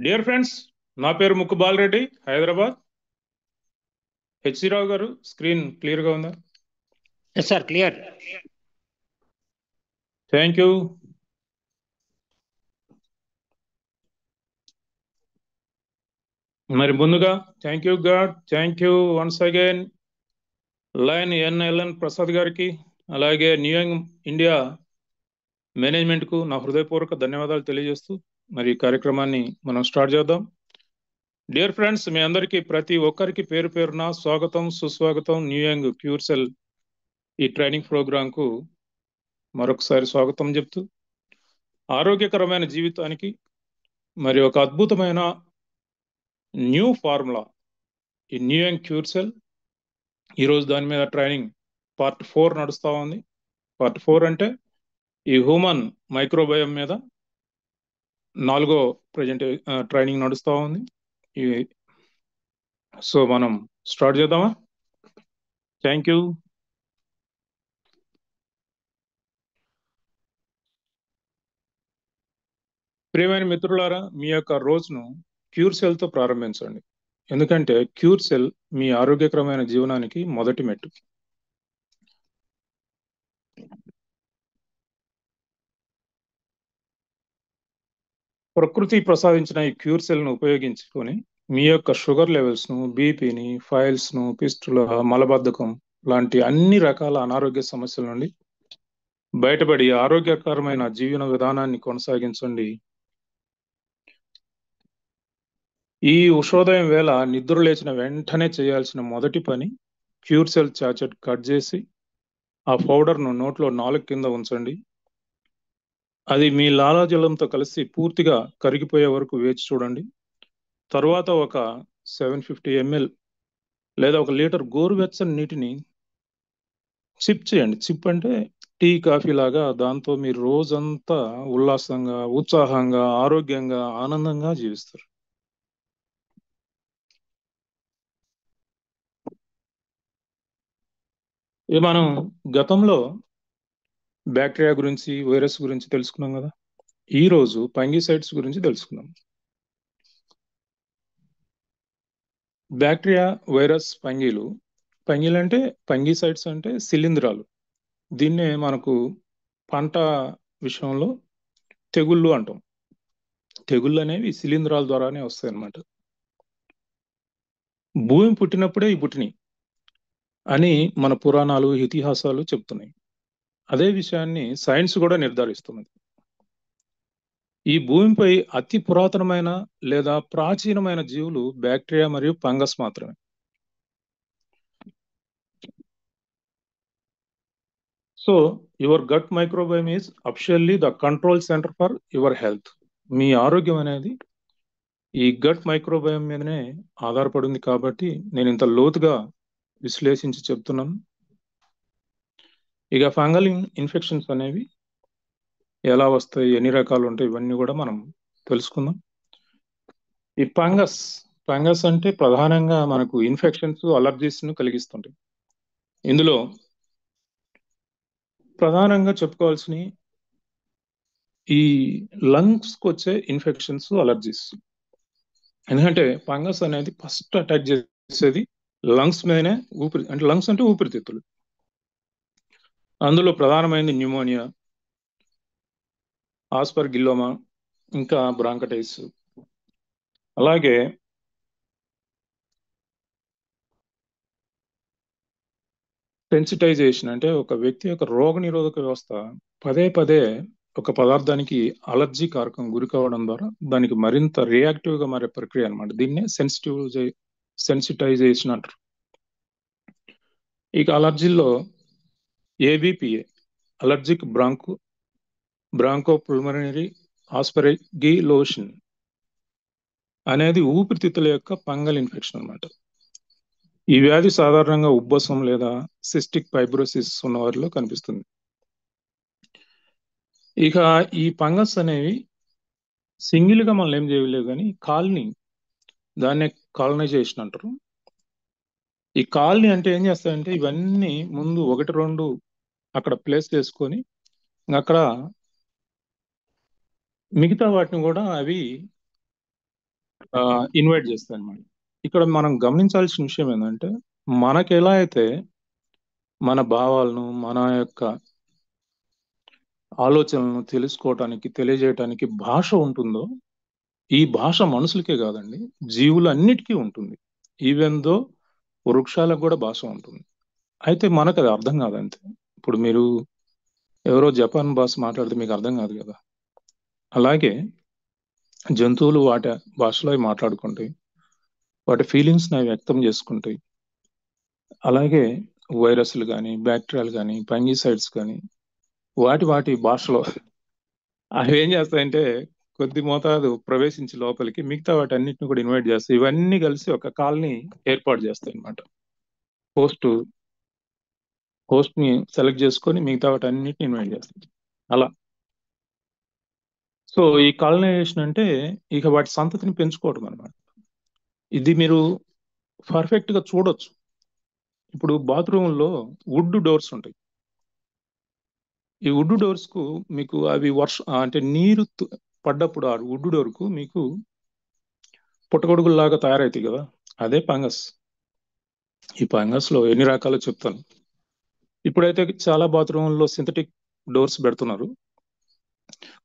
Dear friends, నా పేరు ముక్కు బాలరెడ్డి, హైదరాబాద్. హెచ్సి రావు గారు, స్క్రీన్ క్లియర్గా ఉందా? Yes sir, clear. Thank you. మరి ముందుగా thank you God, thank you once again line NLN Prasad గారికి, అలాగే న్యూయంగ్ ఇండియా మేనేజ్మెంట్కు నా హృదయపూర్వక ధన్యవాదాలు తెలియజేస్తూ మరి ఈ కార్యక్రమాన్ని మనం స్టార్ట్ చేద్దాం. డియర్ ఫ్రెండ్స్, మీ అందరికీ ప్రతి ఒక్కరికి పేరు పేరున స్వాగతం, సుస్వాగతం. న్యూయంగ్ క్యూర్సెల్ ఈ ట్రైనింగ్ ప్రోగ్రాంకు మరొకసారి స్వాగతం చెప్తూ, ఆరోగ్యకరమైన జీవితానికి మరి ఒక అద్భుతమైన న్యూ ఫార్ములా ఈ న్యూయంగ్ క్యూర్సెల్, ఈరోజు దాని మీద ట్రైనింగ్ పార్ట్ 4 నడుస్తూ ఉంది. పార్ట్ 4 అంటే ఈ హ్యూమన్ మైక్రోబయోమ్ మీద 4వ ట్రైనింగ్ నడుస్తూ ఉంది. సో మనం స్టార్ట్ చేద్దామా? Thank you. ప్రియమైన మిత్రులారా, మీ యొక్క రోజును క్యూర్సెల్తో ప్రారంభించండి. ఎందుకంటే క్యూర్సెల్ మీ ఆరోగ్యకరమైన జీవనానికి మొదటి మెట్టు. ప్రకృతి ప్రసాదించిన ఈ క్యూర్సెల్ను ఉపయోగించుకొని మీ యొక్క షుగర్ లెవెల్స్ను, బీపీని, ఫైల్స్ను, పిస్టుల, మలబద్ధకం లాంటి అన్ని రకాల అనారోగ్య సమస్యల నుండి బయటపడి ఆరోగ్యకరమైన జీవన విధానాన్ని కొనసాగించండి. ఈ ఉషోదయం వేళ నిద్ర లేచిన వెంటనే చేయాల్సిన మొదటి పని, క్యూర్సెల్ చాచెట్ కట్ చేసి ఆ పౌడర్ను నోట్లో 4 కింద ఉంచండి. అది మీ లాలాజలంతో కలిసి పూర్తిగా కరిగిపోయే వరకు వేచి చూడండి. తర్వాత ఒక 750 ml లేదా 1 లీటర్ గోరువెచ్చని నీటిని సిప్ చేయండి. సిప్ అంటే టీ, కాఫీ లాగా. దాంతో మీరు రోజంతా ఉల్లాసంగా, ఉత్సాహంగా, ఆరోగ్యంగా, ఆనందంగా జీవిస్తారు. మనం గతంలో బ్యాక్టీరియా గురించి, వైరస్ గురించి తెలుసుకున్నాం కదా. ఈరోజు ఫంగిసైడ్స్ గురించి తెలుసుకున్నాం. బ్యాక్టీరియా, వైరస్, ఫంగీలు అంటే ఫంగిసైడ్స్ అంటే శిలీంధ్రాలు. దీన్నే మనకు పంట విషయంలో తెగుళ్ళు అంటాం. తెగుళ్ళు అనేవి శిలీంధ్రాల ద్వారానే వస్తాయి అన్నమాట. భూమి పుట్టినప్పుడే ఈ పుట్టినాయి అని మన పురాణాలు, ఇతిహాసాలు చెప్తున్నాయి. అదే విషయాన్ని సైన్స్ కూడా నిర్ధారిస్తున్నది. ఈ భూమిపై అతి పురాతనమైన లేదా ప్రాచీనమైన జీవులు బ్యాక్టీరియా మరియు ఫంగస్ మాత్రమే. So your gut microbiome is officially the control centre for your health. మీ ఆరోగ్యం అనేది ఈ గట్ మైక్రోబయోమ్ మీదనే ఆధారపడింది. కాబట్టి నేను ఇంత లోతుగా విశ్లేషించి చెప్తున్నాను. ఇక ఫంగల్ ఇన్ఫెక్షన్స్ అనేవి ఎలా వస్తాయి, ఎన్ని రకాలు ఉంటాయి, ఇవన్నీ కూడా మనం తెలుసుకుందాం. ఈ ఫంగస్ అంటే ప్రధానంగా మనకు ఇన్ఫెక్షన్స్, అలర్జీస్ ను కలిగిస్తుంటాయి. ఇందులో ప్రధానంగా చెప్పుకోవాల్సిన ఈ లంగ్స్కి వచ్చే ఇన్ఫెక్షన్స్, అలర్జీస్. ఎందుకంటే ఫంగస్ అనేది ఫస్ట్ అటాక్ చేసేది లంగ్స్ మీదనే. లంగ్స్ అంటే ఊపిరితిత్తులు. అందులో ప్రధానమైనది న్యూమోనియా, ఆస్పర్గిల్లోమా, ఇంకా బ్రాంకటైస్. అలాగే సెన్సిటైజేషన్ అంటే ఒక వ్యక్తి యొక్క రోగనిరోధక వ్యవస్థ పదే పదే ఒక పదార్థానికి అలర్జీ కారకం గురి కావడం ద్వారా దానికి మరింత రియాక్టివ్గా మారే ప్రక్రియ అనమాట. దీన్నే సెన్సిటైజేషన్ అంటారు. ఇక అలర్జీల్లో ఏబిపిఏ, అలర్జిక్ బ్రాంకోపుల్మనరీ ఆస్పర్గిలోషన్ అనేది ఊపిరితిత్తుల యొక్క ఫంగల్ ఇన్ఫెక్షన్ అనమాట. ఈ వ్యాధి సాధారణంగా ఉబ్బసం లేదా సిస్టిక్ ఫైబ్రోసిస్ ఉన్న వారిలో కనిపిస్తుంది. ఇక ఈ ఫంగస్ అనేవి సింగిల్ గా మనం ఏం చేయలేవు, కానీ దాన్నే కాలనైజేషన్ అంటారు. ఈ కాలనీ అంటే ఏం చేస్తాయంటే ఇవన్నీ ముందు 1-2 అక్కడ ప్లేస్ చేసుకొని అక్కడ మిగతా వాటిని కూడా అవి ఇన్వైట్ చేస్తాను అనమాట. ఇక్కడ మనం గమనించాల్సిన విషయం ఏంటంటే, మనకి ఎలా అయితే మన భావాలను, మన యొక్క ఆలోచనలను తెలుసుకోవటానికి, తెలియజేయటానికి భాష ఉంటుందో, ఈ భాష మనుషులకే కాదండి, జీవులన్నిటికీ ఉంటుంది. ఈవెన్ దో వృక్షాలకు కూడా భాష ఉంటుంది. అయితే మనకు అది అర్థం కాదంతే. ఇప్పుడు మీరు ఎవరో జపాన్ భాష మాట్లాడితే మీకు అర్థం కాదు కదా. అలాగే జంతువులు వాటి భాషలో అవి మాట్లాడుకుంటాయి, వాటి ఫీలింగ్స్ని అవి వ్యక్తం చేసుకుంటాయి. అలాగే వైరస్లు కానీ, బ్యాక్టీరియాలు కానీ, ఫంగిసైడ్స్ కానీ వాటి భాషలో అవి ఏం చేస్తాయంటే కొద్ది మోతాదు ప్రవేశించి లోపలికి మిగతా వాటి అన్నిటిని కూడా ఇన్వైట్ చేస్తాయి. ఇవన్నీ కలిసి ఒక కాలనీ ఏర్పాటు చేస్తాయి అన్నమాట. హోస్ట్ హోస్ట్ ని సెలెక్ట్ చేసుకొని మిగతా వాటి అన్నిటిని ఇన్వైట్ చేస్తాయి అలా. సో ఈ కాలనైజేషన్ అంటే ఇక వాటి సంతతిని పెంచుకోవడం అనమాట. ఇది మీరు పర్ఫెక్ట్ గా చూడొచ్చు. ఇప్పుడు బాత్రూంలో వుడ్ డోర్స్ ఉంటాయి. ఈ వుడ్ డోర్స్ కు మీకు అవి అంటే నీరు పడ్డప్పుడు ఆ వుడ్ డోర్ కు మీకు పుట్టగొడుగుల్లాగా తయారవుతాయి కదా, అదే ఫంగస్. ఈ ఫంగస్ లో ఎన్ని రకాలో చెప్తాను. ఇప్పుడైతే చాలా బాత్రూంలో సింథటిక్ డోర్స్ పెడుతున్నారు.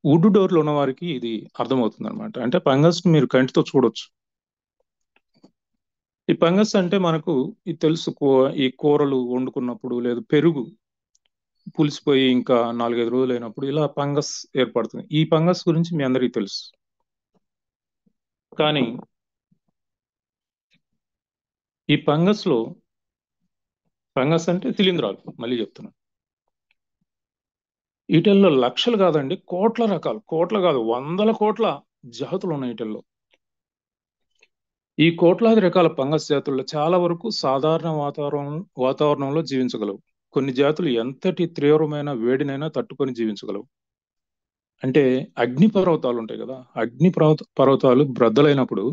వుడ్ డోర్లు ఉన్న వారికి ఇది అర్థమవుతుంది అనమాట. అంటే ఫంగస్ మీరు కంటితో చూడొచ్చు. ఈ ఫంగస్ అంటే మనకు ఇది తెలుసు. ఈ కూరలు వండుకున్నప్పుడు లేదా పెరుగు పులిసిపోయి ఇంకా 4-5 రోజులు అయినప్పుడు ఇలా ఫంగస్ ఏర్పడుతుంది. ఈ ఫంగస్ గురించి మీ అందరికీ తెలుసు. కానీ ఈ ఫంగస్ లో, ఫంగస్ అంటే శిలీంధ్రాలు, మళ్ళీ చెప్తున్నాను, వీటిల్లో లక్షలు కాదండి, కోట్ల రకాలు, కోట్ల కాదు వందల కోట్ల జాతులు ఉన్నాయి వీటిల్లో. ఈ కోట్లాది రకాల ఫంగస్ జాతుల్లో చాలా వరకు సాధారణ వాతావరణంలో జీవించగలవు. కొన్ని జాతులు ఎంతటి తీవ్రమైన వేడినైనా తట్టుకొని జీవించగలవు. అంటే అగ్ని పర్వతాలు ఉంటాయి కదా, పర్వతాలు బ్రద్దలైనప్పుడు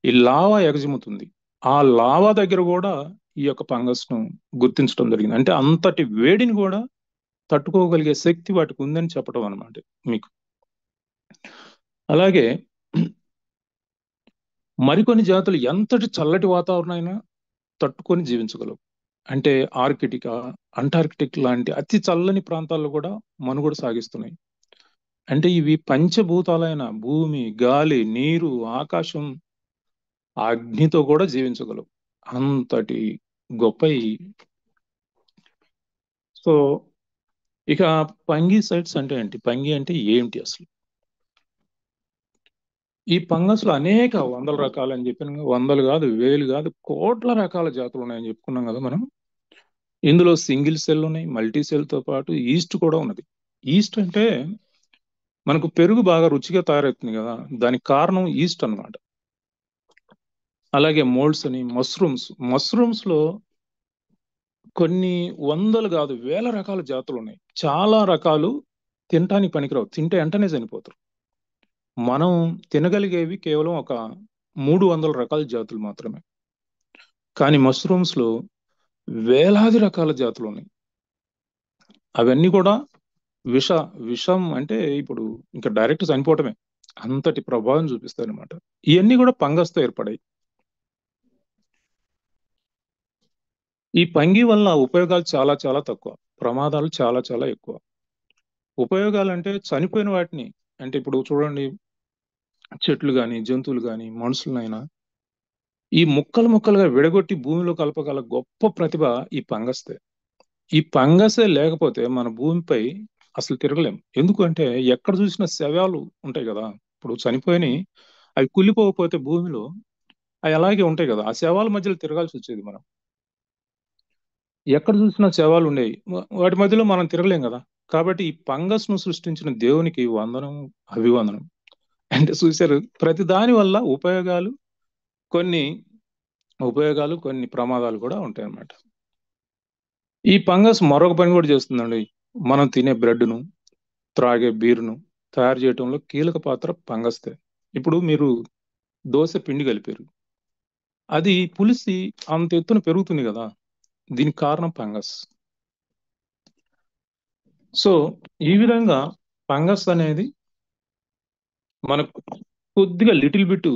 ఈ లావా ఎగజిమ్ముతుంది. ఆ లావా దగ్గర కూడా ఈ యొక్క ఫంగస్ ను గుర్తించడం జరిగింది. అంటే అంతటి వేడిని కూడా తట్టుకోగలిగే శక్తి వాటికి ఉందని చెప్పడం అన్నమాట మీకు. అలాగే మరికొన్ని జాతులు ఎంతటి చల్లటి వాతావరణం అయినా తట్టుకొని జీవించగలవు. అంటే ఆర్కిటికా, అంటార్కిటిక్ లాంటి అతి చల్లని ప్రాంతాల్లో కూడా మనుగడ సాగిస్తున్నాయి. అంటే ఇవి పంచభూతాలైన భూమి, గాలి, నీరు, ఆకాశం, అగ్నితో కూడా జీవించగలవు. అంతటి గొప్ప సో ఇక ఫంగిసైడ్స్ అంటే ఏంటి? ఫంగి అంటే ఏంటి అసలు? ఈ ఫంగస్ లో అనేక వందల రకాలు అని చెప్పిన, వందలు కాదు, వేలు కాదు, కోట్ల రకాల జాతులు ఉన్నాయని చెప్పుకున్నాం కదా మనం. ఇందులో సింగిల్ సెల్ ఉన్నాయి, మల్టీ సెల్ తో పాటు ఈస్ట్ కూడా ఉన్నది. ఈస్ట్ అంటే మనకు పెరుగు బాగా రుచిగా తయారవుతుంది కదా, దానికి కారణం ఈస్ట్ అన్నమాట. అలాగే మోల్డ్స్ అని, మష్రూమ్స్ లో కొన్ని వందలు కాదు వేల రకాల జాతులు ఉన్నాయి. చాలా రకాలు తినటానికి పనికిరావు, తింటే వెంటనే చనిపోతారు. మనం తినగలిగేవి కేవలం ఒక 300 రకాల జాతులు మాత్రమే. కానీ మష్రూమ్స్ లో వేలాది రకాల జాతులు ఉన్నాయి. అవన్నీ కూడా విషం అంటే ఇప్పుడు ఇంకా డైరెక్ట్ చనిపోవటమే, అంతటి ప్రభావం చూపిస్తాయి అనమాట. ఇవన్నీ కూడా ఫంగస్ తో ఏర్పడాయి. ఈ ఫంగి వల్ల ఉపయోగాలు చాలా చాలా తక్కువ, ప్రమాదాలు చాలా చాలా ఎక్కువ. ఉపయోగాలు అంటే చనిపోయిన వాటిని, అంటే ఇప్పుడు చూడండి, చెట్లు కానీ, జంతువులు కానీ, మనుషులనైనా ఈ ముక్కలుగా విడగొట్టి భూమిలో కలపగల గొప్ప ప్రతిభ ఈ ఫంగస్దే. ఈ ఫంగసే లేకపోతే మన భూమిపై అసలు తిరగలేం. ఎందుకంటే ఎక్కడ చూసినా శవాలు ఉంటాయి కదా. ఇప్పుడు చనిపోయిన అవి కుళ్ళిపోకపోతే భూమిలో అవి అలాగే ఉంటాయి కదా, ఆ శవాల మధ్యలో తిరగాల్సి వచ్చేది మనం. ఎక్కడ చూసినా శవాలు ఉండేవి, వాటి మధ్యలో మనం తిరగలేం కదా. కాబట్టి ఈ ఫంగస్ ను సృష్టించిన దేవునికి వందనం, అభివందనం. అంటే చూశారు, ప్రతి దాని వల్ల కొన్ని ఉపయోగాలు కొన్ని ప్రమాదాలు కూడా ఉంటాయి అన్నమాట. ఈ ఫంగస్ మరొక పని కూడా చేస్తుందండి. మనం తినే బ్రెడ్ను, త్రాగే బీరును తయారు చేయడంలో కీలక పాత్ర ఫంగస్దే. ఇప్పుడు మీరు దోశ పిండి కలిపారు, అది పులిసి అంత ఎత్తున పెరుగుతుంది కదా, దీనికి కారణం ఫంగస్. సో ఈ విధంగా ఫంగస్ అనేది మనకు కొద్దిగా లిటిల్ బిట్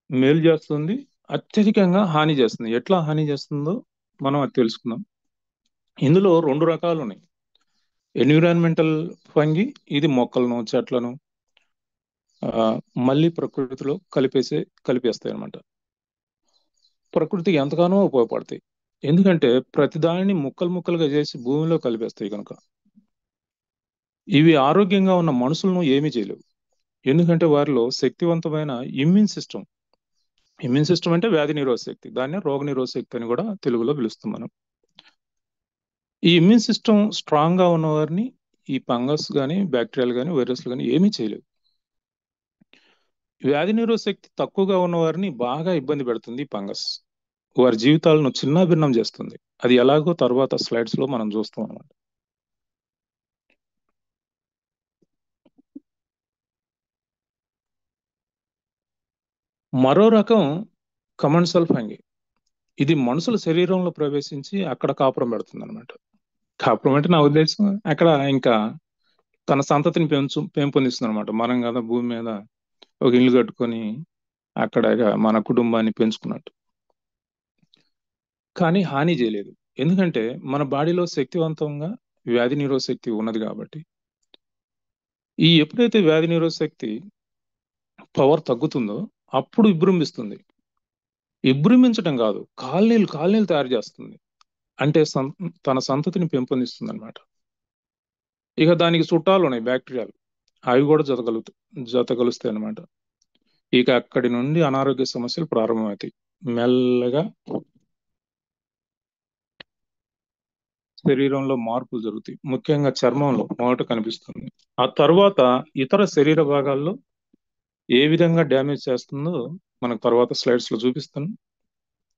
మేలు చేస్తుంది, అత్యధికంగా హాని చేస్తుంది. ఎట్లా హాని చేస్తుందో మనం అది తెలుసుకుందాం. ఇందులో రెండు రకాలు ఉన్నాయి. ఎన్విరాన్మెంటల్ ఫంగి, ఇది మొక్కలను చెట్లను మళ్ళీ ప్రకృతిలో కలిపేస్తాయి అన్నమాట. ప్రకృతికి ఎంతగానో ఉపయోగపడతాయి. ఎందుకంటే ప్రతి దానిని ముక్కలు ముక్కలుగా చేసి భూమిలో కలిపేస్తాయి కనుక. ఇవి ఆరోగ్యంగా ఉన్న మనుషులను ఏమీ చేయలేవు. ఎందుకంటే వారిలో శక్తివంతమైన ఇమ్యూన్ సిస్టమ్ అంటే వ్యాధి నిరోధక శక్తి, దాన్ని రోగ నిరోధక శక్తి అని కూడా తెలుగులో పిలుస్తాం మనం. ఈ ఇమ్యూన్ సిస్టమ్ స్ట్రాంగ్ గా ఉన్న వారిని ఈ ఫంగస్ కానీ బ్యాక్టీరియాలు కానీ వైరస్లు కానీ ఏమీ చేయలేవు. వ్యాధి నిరోధక శక్తి తక్కువగా ఉన్న వారిని బాగా ఇబ్బంది పెడుతుంది ఈ ఫంగస్. వారి జీవితాలను చిన్నాభిన్నం చేస్తుంది. అది ఎలాగో తర్వాత స్లైడ్స్ లో మనం చూస్తాం అన్నమాట. మరో రకం కమన్సల్ ఫంగి. ఇది మనుషుల శరీరంలో ప్రవేశించి అక్కడ కాపురం పెడుతుంది అనమాట. కాపురం అంటే నా ఉద్దేశం అక్కడ ఇంకా తన సంతతిని పెంపొందిస్తుంది అనమాట. మనం కదా భూమి మీద ఒక ఇల్లు కట్టుకొని అక్కడ మన కుటుంబాన్ని పెంచుకున్నట్టు. కానీ హాని చేయలేదు. ఎందుకంటే మన బాడీలో శక్తివంతంగా వ్యాధి నిరోధక శక్తి ఉన్నది కాబట్టి. ఎప్పుడైతే వ్యాధి నిరోధక శక్తి పవర్ తగ్గుతుందో అప్పుడు ఇబ్బందిస్తుంది. ఇబ్బందించడం కాదు, కాలనీలు తయారు చేస్తుంది. అంటే తన సంతతిని పెంపొందిస్తుంది అనమాట. ఇక దానికి చుట్టాలు ఉన్నాయి, బ్యాక్టీరియాలు. అవి కూడా జతగలుస్తాయి అనమాట. ఇక అక్కడి నుండి అనారోగ్య సమస్యలు ప్రారంభమవుతాయి. మెల్లగా శరీరంలో మార్పులు జరుగుతాయి. ముఖ్యంగా చర్మంలో మొదట కనిపిస్తుంది. ఆ తర్వాత ఇతర శరీర భాగాల్లో ఏ విధంగా డ్యామేజ్ చేస్తుందో మనకు తర్వాత స్లైడ్స్ లో చూపిస్తాను.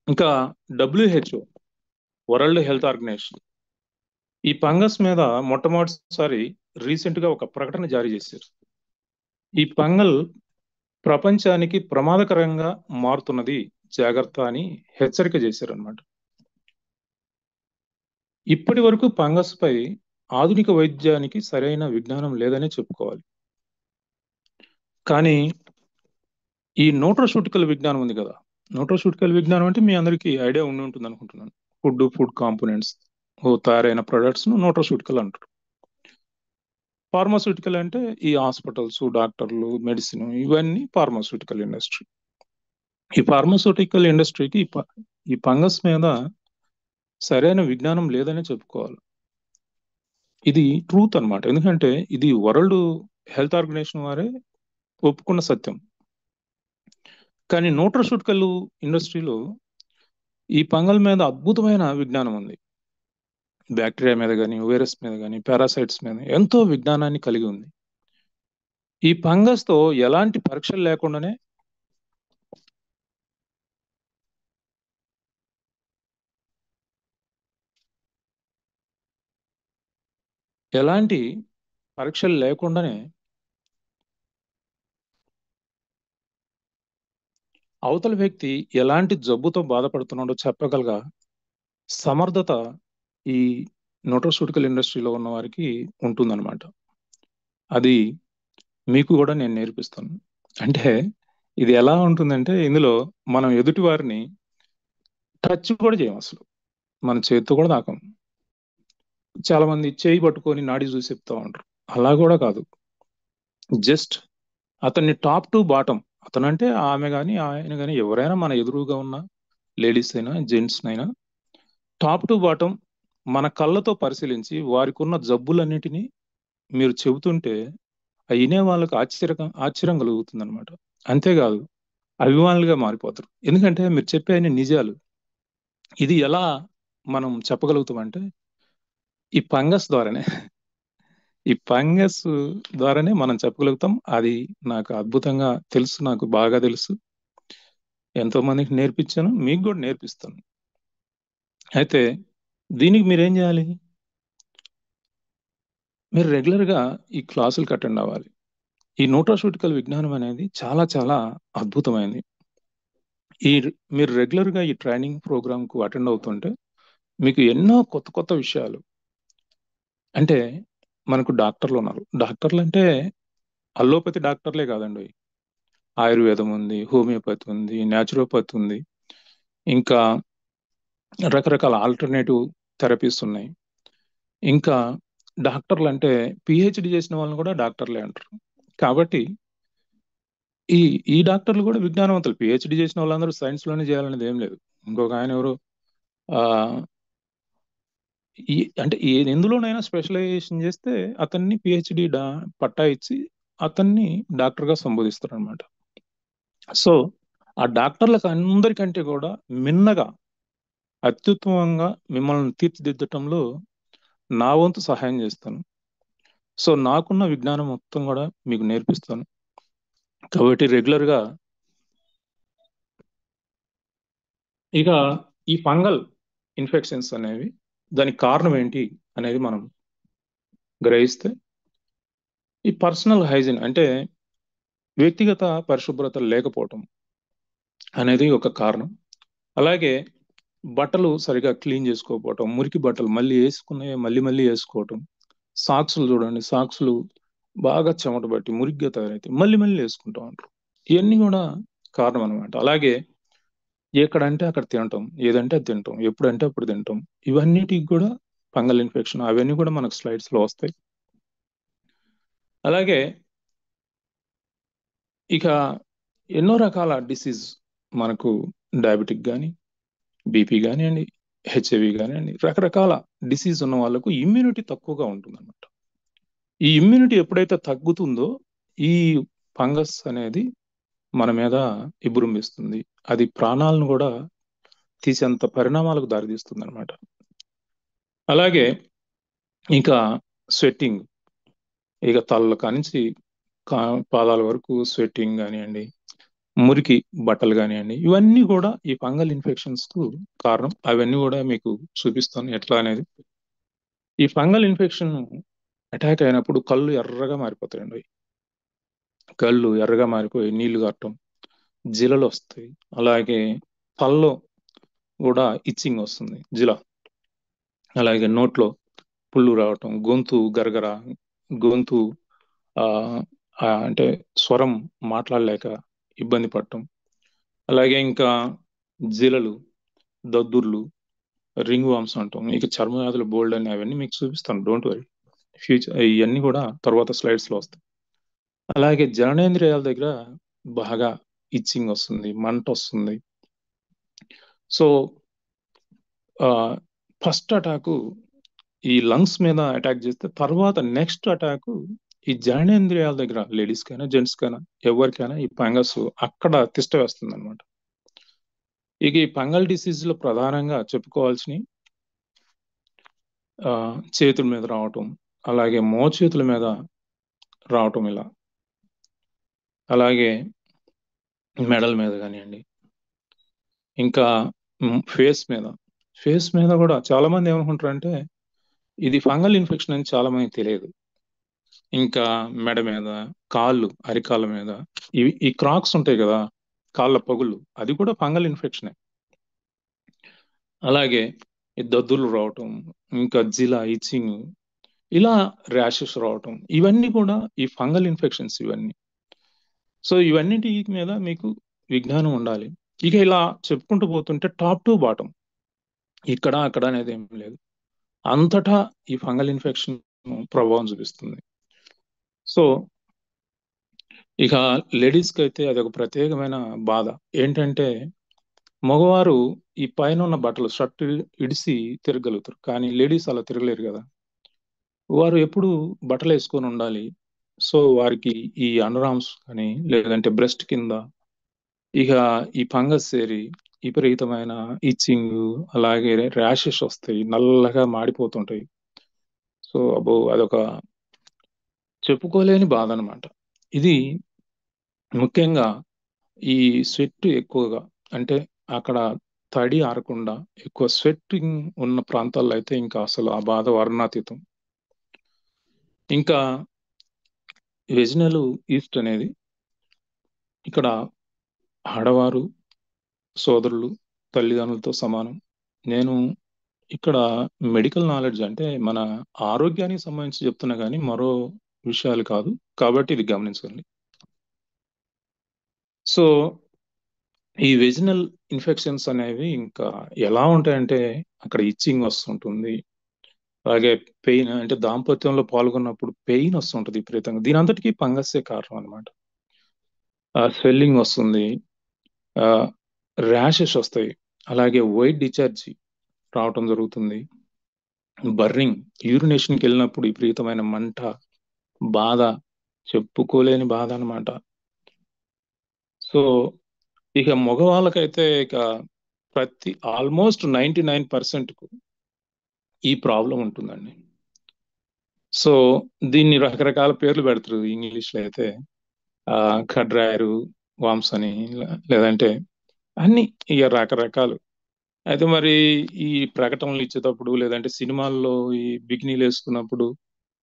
ఇంకా WHO, వరల్డ్ హెల్త్ ఆర్గనైజేషన్, ఈ ఫంగస్ మీద మొట్టమొదటిసారి రీసెంట్ గా ఒక ప్రకటన జారీ చేశారు. ఈ ఫంగల్ ప్రపంచానికి ప్రమాదకరంగా మారుతున్నది, జాగ్రత్త అని హెచ్చరిక చేశారు అన్నమాట. ఇప్పటి వరకు ఫంగస్ పై ఆధునిక వైద్యానికి సరైన విజ్ఞానం లేదనే చెప్పుకోవాలి. కానీ ఈ న్యూట్రాస్యూటికల్ విజ్ఞానం ఉంది కదా. న్యూట్రాస్యూటికల్ విజ్ఞానం అంటే మీ అందరికీ ఐడియా ఉండి ఉంటుంది అనుకుంటున్నాను. ఫుడ్ కాంపోనెంట్స్ తయారైన ప్రొడక్ట్స్ ను న్యూట్రాస్యూటికల్ అంటారు. ఫార్మాస్యూటికల్ అంటే ఈ హాస్పిటల్స్, డాక్టర్లు, మెడిసిన్, ఇవన్నీ ఫార్మాస్యూటికల్ ఇండస్ట్రీ. ఈ ఫార్మాస్యూటికల్ ఇండస్ట్రీకి ఈ ఫంగస్ మీద సరైన విజ్ఞానం లేదనే చెప్పుకోవాలి. ఇది ట్రూత్ అన్నమాట. ఎందుకంటే ఇది వరల్డ్ హెల్త్ ఆర్గనైజేషన్ వారే ఒప్పుకున్న సత్యం. కానీ న్యూట్రాస్యూటికల్ ఇండస్ట్రీలో ఈ ఫంగల్ మీద అద్భుతమైన విజ్ఞానం ఉంది. బ్యాక్టీరియా మీద కానీ, వైరస్ మీద కానీ, పారాసైట్స్ మీద ఎంతో విజ్ఞానాన్ని కలిగి ఉంది. ఈ ఫంగస్ తో ఎలాంటి పరీక్షలు లేకుండానే అవతల వ్యక్తి ఎలాంటి జబ్బుతో బాధపడుతున్నాడో చెప్పగలగా సమర్థత ఈ న్యూట్రాస్యూటికల్ ఇండస్ట్రీలో ఉన్న వారికి ఉంటుందన్నమాట. అది మీకు కూడా నేను నేర్పిస్తాను. అంటే ఇది ఎలా ఉంటుందంటే ఇందులో మనం ఎదుటి వారిని టచ్ కూడా చేయం, అసలు మన చేతితో కూడా తాకం. చాలా మంది చేయి పట్టుకొని నాడి చూసి చెప్తా ఉంటారు. అలా కూడా కాదు. జస్ట్ అతన్ని టాప్ టు బాటం, అతనంటే ఆమె కానీ ఆయన కానీ ఎవరైనా మన ఎదురుగా ఉన్న లేడీస్ అయినా జెంట్స్ అయినా టాప్ టు బాటం మన కళ్ళతో పరిశీలించి వారికి ఉన్న జబ్బులన్నిటినీ మీరు చెబుతుంటే అయినే వాళ్ళకి ఆశ్చర్యం కలుగుతుంది అనమాట. అంతేకాదు అభిమానులుగా మారిపోతారు. ఎందుకంటే మీరు చెప్పే అన్ని నిజాలు. ఇది ఎలా మనం చెప్పగలుగుతామంటే ఈ ఫంగస్ ద్వారానే మనం చెప్పగలుగుతాం. అది నాకు అద్భుతంగా తెలుసు, నాకు బాగా తెలుసు. ఎంతో మందికి నేర్పించాను, మీకు కూడా నేర్పిస్తాను. అయితే దీనికి మీరేం చేయాలి? మీరు రెగ్యులర్గా ఈ క్లాసులకు అటెండ్ అవ్వాలి. ఈ న్యూట్రాస్యూటికల్ విజ్ఞానం అనేది చాలా చాలా అద్భుతమైనది. మీరు రెగ్యులర్గా ఈ ట్రైనింగ్ ప్రోగ్రామ్కు అటెండ్ అవుతుంటే మీకు ఎన్నో కొత్త కొత్త విషయాలు. అంటే మనకు డాక్టర్లు ఉన్నారు. డాక్టర్లు అంటే అల్లోపతి డాక్టర్లే కాదండి. ఆయుర్వేదం ఉంది, హోమియోపతి ఉంది, న్యాచురోపతి ఉంది, ఇంకా రకరకాల ఆల్టర్నేటివ్ థెరపీస్ ఉన్నాయి. ఇంకా డాక్టర్లు అంటే పిహెచ్డి చేసిన వాళ్ళని కూడా డాక్టర్లే అంటారు. కాబట్టి ఈ ఈ డాక్టర్లు కూడా విజ్ఞానవంతులు. పిహెచ్డి చేసిన వాళ్ళందరూ సైన్స్ లోనే చేయాలనేది ఏం లేదు. ఇంకొక ఆయన ఎవరు ఆ ఈ అంటే ఎందులోనైనా స్పెషలైజేషన్ చేస్తే అతన్ని పిహెచ్డి పట్టా ఇచ్చి అతన్ని డాక్టర్ గా సంబోధిస్తారు అనమాట. సో ఆ డాక్టర్లకు అందరికంటే కూడా మిన్నగా అత్యుత్తమంగా మిమ్మల్ని తీర్చిదిద్దటంలో నా వంతు సహాయం చేస్తాను. సో నాకున్న విజ్ఞానం మొత్తం కూడా మీకు నేర్పిస్తాను. కాబట్టి రెగ్యులర్ గా ఇక ఈ ఫంగల్ ఇన్ఫెక్షన్స్ అనేవి దానికి కారణం ఏంటి అనేది మనం గ్రహిస్తే, ఈ పర్సనల్ హైజీన్ అంటే వ్యక్తిగత పరిశుభ్రత లేకపోవటం అనేది ఒక కారణం. అలాగే బట్టలు సరిగా క్లీన్ చేసుకోకపోవటం, మురికి బట్టలు మళ్ళీ వేసుకునే మళ్ళీ మళ్ళీ వేసుకోవటం, సాక్సులు చూడండి, సాక్సులు బాగా చెమట పట్టి మురిగ్గా తయారైతే మళ్ళీ మళ్ళీ వేసుకుంటాం అంటారు. ఇవన్నీ కూడా కారణం అనమాట. అలాగే ఎక్కడంటే అక్కడ తినటం, ఏదంటే అది తినటం, ఎప్పుడంటే అప్పుడు తినటం, ఇవన్నిటికి కూడా ఫంగల్ ఇన్ఫెక్షన్, అవన్నీ కూడా మనకు స్లైడ్స్ లో వస్తాయి. అలాగే ఇక ఎన్నో రకాల డిసీజ్ మనకు డయాబెటిక్ కానీ, బీపీ కానివ్వండి, హెచ్ఐవి కానివ్వండి, రకరకాల డిసీజ్ ఉన్న వాళ్ళకు ఇమ్యూనిటీ తక్కువగా ఉంటుంది అనమాట. ఈ ఇమ్యూనిటీ ఎప్పుడైతే తగ్గుతుందో ఈ ఫంగస్ అనేది మన మీద ఇబ్బురుంభిస్తుంది. అది ప్రాణాలను కూడా తీసేంత పరిణామాలకు దారితీస్తుంది అనమాట. అలాగే ఇంకా స్వెట్టింగ్, ఇక తల కానించి పాదాల వరకు స్వెట్టింగ్ కానివ్వండి, మురికి బట్టలు కానివ్వండి, ఇవన్నీ కూడా ఈ ఫంగల్ ఇన్ఫెక్షన్స్ కు కారణం. అవన్నీ కూడా మీకు చూపిస్తాను ఎట్లా అనేది. ఈ ఫంగల్ ఇన్ఫెక్షన్ అటాక్ అయినప్పుడు కళ్ళు ఎర్రగా మారిపోతాయండి. కళ్ళు ఎర్రగా మారిపోయి నీళ్లు కట్టడం, జిలలు వస్తాయి. అలాగే తలలో కూడా ఇచ్చింగ్ వస్తుంది, జిల. అలాగే నోట్లో పుళ్ళు రావటం, గొంతు గరగర, గొంతు ఆ అంటే స్వరం మాట్లాడలేక ఇబ్బంది పడటం. అలాగే ఇంకా జిలలు, దద్దుర్లు, రింగ్ వామ్స్ అంటాం. ఇక చర్మ వ్యాధులు బోల్డ్ అని అవన్నీ మీకు చూపిస్తాను, డోంట్ వరీ. ఫ్యూచర్ ఇవన్నీ కూడా తర్వాత స్లైడ్స్ లో వస్తాయి. అలాగే జననేంద్రియాల దగ్గర బాగా ఇచ్చింగ్ వస్తుంది, మంట వస్తుంది. సో ఫస్ట్ అటాకు ఈ లంగ్స్ మీద అటాక్ చేస్తే తర్వాత నెక్స్ట్ అటాక్ ఈ జననేంద్రియాల దగ్గర, లేడీస్ కైనా జెంట్స్ కైనా ఎవరికైనా ఈ ఫంగస్ అక్కడ తిష్ట వేస్తుంది అనమాట. ఇక ఈ ఫంగల్ డిసీజ్ లో ప్రధానంగా చెప్పుకోవాల్సిన చేతుల మీద రావటం, అలాగే మోచేతుల మీద రావటం ఇలా, అలాగే మెడల మీద కానివ్వండి, ఇంకా ఫేస్ మీద కూడా చాలా మంది ఏమనుకుంటారు అంటే ఇది ఫంగల్ ఇన్ఫెక్షన్ అని చాలా మంది తెలియదు. ఇంకా మెడ మీద, కాళ్ళు, అరికాళ్ళ మీద ఈ క్రాక్స్ ఉంటాయి కదా, కాళ్ళ పగుళ్ళు, అది కూడా ఫంగల్ ఇన్ఫెక్షనే. అలాగే ఈ దద్దులు రావటం, ఇంకా జిల, ఇచ్చింగ్, ఇలా ర్యాషెస్ రావటం, ఇవన్నీ కూడా ఈ ఫంగల్ ఇన్ఫెక్షన్స్ ఇవన్నీ. సో ఇవన్నిటి మీద మీకు విజ్ఞానం ఉండాలి. ఇక ఇలా చెప్పుకుంటూ పోతుంటే టాప్ టు బాటం, ఇక్కడ అక్కడ అనేది ఏం లేదు, అంతటా ఈ ఫంగల్ ఇన్ఫెక్షన్ ప్రభావం చూపిస్తుంది. సో ఇక లేడీస్కి అయితే అదొక ప్రత్యేకమైన బాధ. ఏంటంటే మగవారు ఈ పైన ఉన్న బట్టలు షర్ట్ ఇడిసి తిరగలుగుతారు, కానీ లేడీస్ అలా తిరగలేరు కదా. వారు ఎప్పుడు బట్టలు వేసుకొని ఉండాలి. సో వారికి ఈ అండర్ ఆర్మ్స్ కానీ లేదంటే బ్రెస్ట్ కింద ఇక ఈ ఫంగస్ ఏరి విపరీతమైన ఇచ్చింగ్, అలాగే ర్యాషెస్ వస్తాయి, నల్లగా మాడిపోతుంటాయి. సో అబ్బో అదొక చెప్పుకోలేని బాధ అనమాట. ఇది ముఖ్యంగా ఈ స్వెట్ ఎక్కువగా, అంటే అక్కడ తడి ఆరకుండా ఎక్కువ స్వెట్టింగ్ ఉన్న ప్రాంతాల్లో అయితే ఇంకా అసలు ఆ బాధ వర్ణాతీతం. ఇంకా వెజినల్ ఈస్ట్ అనేది ఇక్కడ ఆడవారు, సోదరులు, తల్లిదండ్రులతో సమానం. నేను ఇక్కడ మెడికల్ నాలెడ్జ్ అంటే మన ఆరోగ్యానికి సంబంధించి చెప్తున్నా కానీ మరో విషయాలు కాదు, కాబట్టి ఇది గమనించండి. సో ఈ వెజినల్ ఇన్ఫెక్షన్స్ అనేవి ఇంకా ఎలా ఉంటాయంటే అక్కడ ఇచ్చింగ్ వస్తుంటుంది, అలాగే పెయిన్, అంటే దాంపత్యంలో పాల్గొన్నప్పుడు పెయిన్ వస్తుంటుంది విపరీతంగా. దీని అంతటికీ ఫంగస్సే కారణం అనమాట. స్వెల్లింగ్ వస్తుంది, ర్యాషెస్ వస్తాయి, అలాగే వైట్ డిశ్చార్జి రావటం జరుగుతుంది, బర్నింగ్, యూరినేషన్కి వెళ్ళినప్పుడు విపరీతమైన మంట, బాధ, చెప్పుకోలేని బాధ అనమాట. సో ఇక మగవాళ్ళకైతే ఇక ఆల్మోస్ట్ 99% ఈ ప్రాబ్లం ఉంటుందండి. సో దీన్ని రకరకాల పేర్లు పెడతారు ఇంగ్లీష్లో అయితే, ఖడ్రాయరు, వామ్స్ అని, లేదంటే అన్ని ఇక రకరకాలు. అయితే మరి ఈ ప్రకటనలు ఇచ్చేటప్పుడు లేదంటే సినిమాల్లో ఈ బికినీలు వేసుకున్నప్పుడు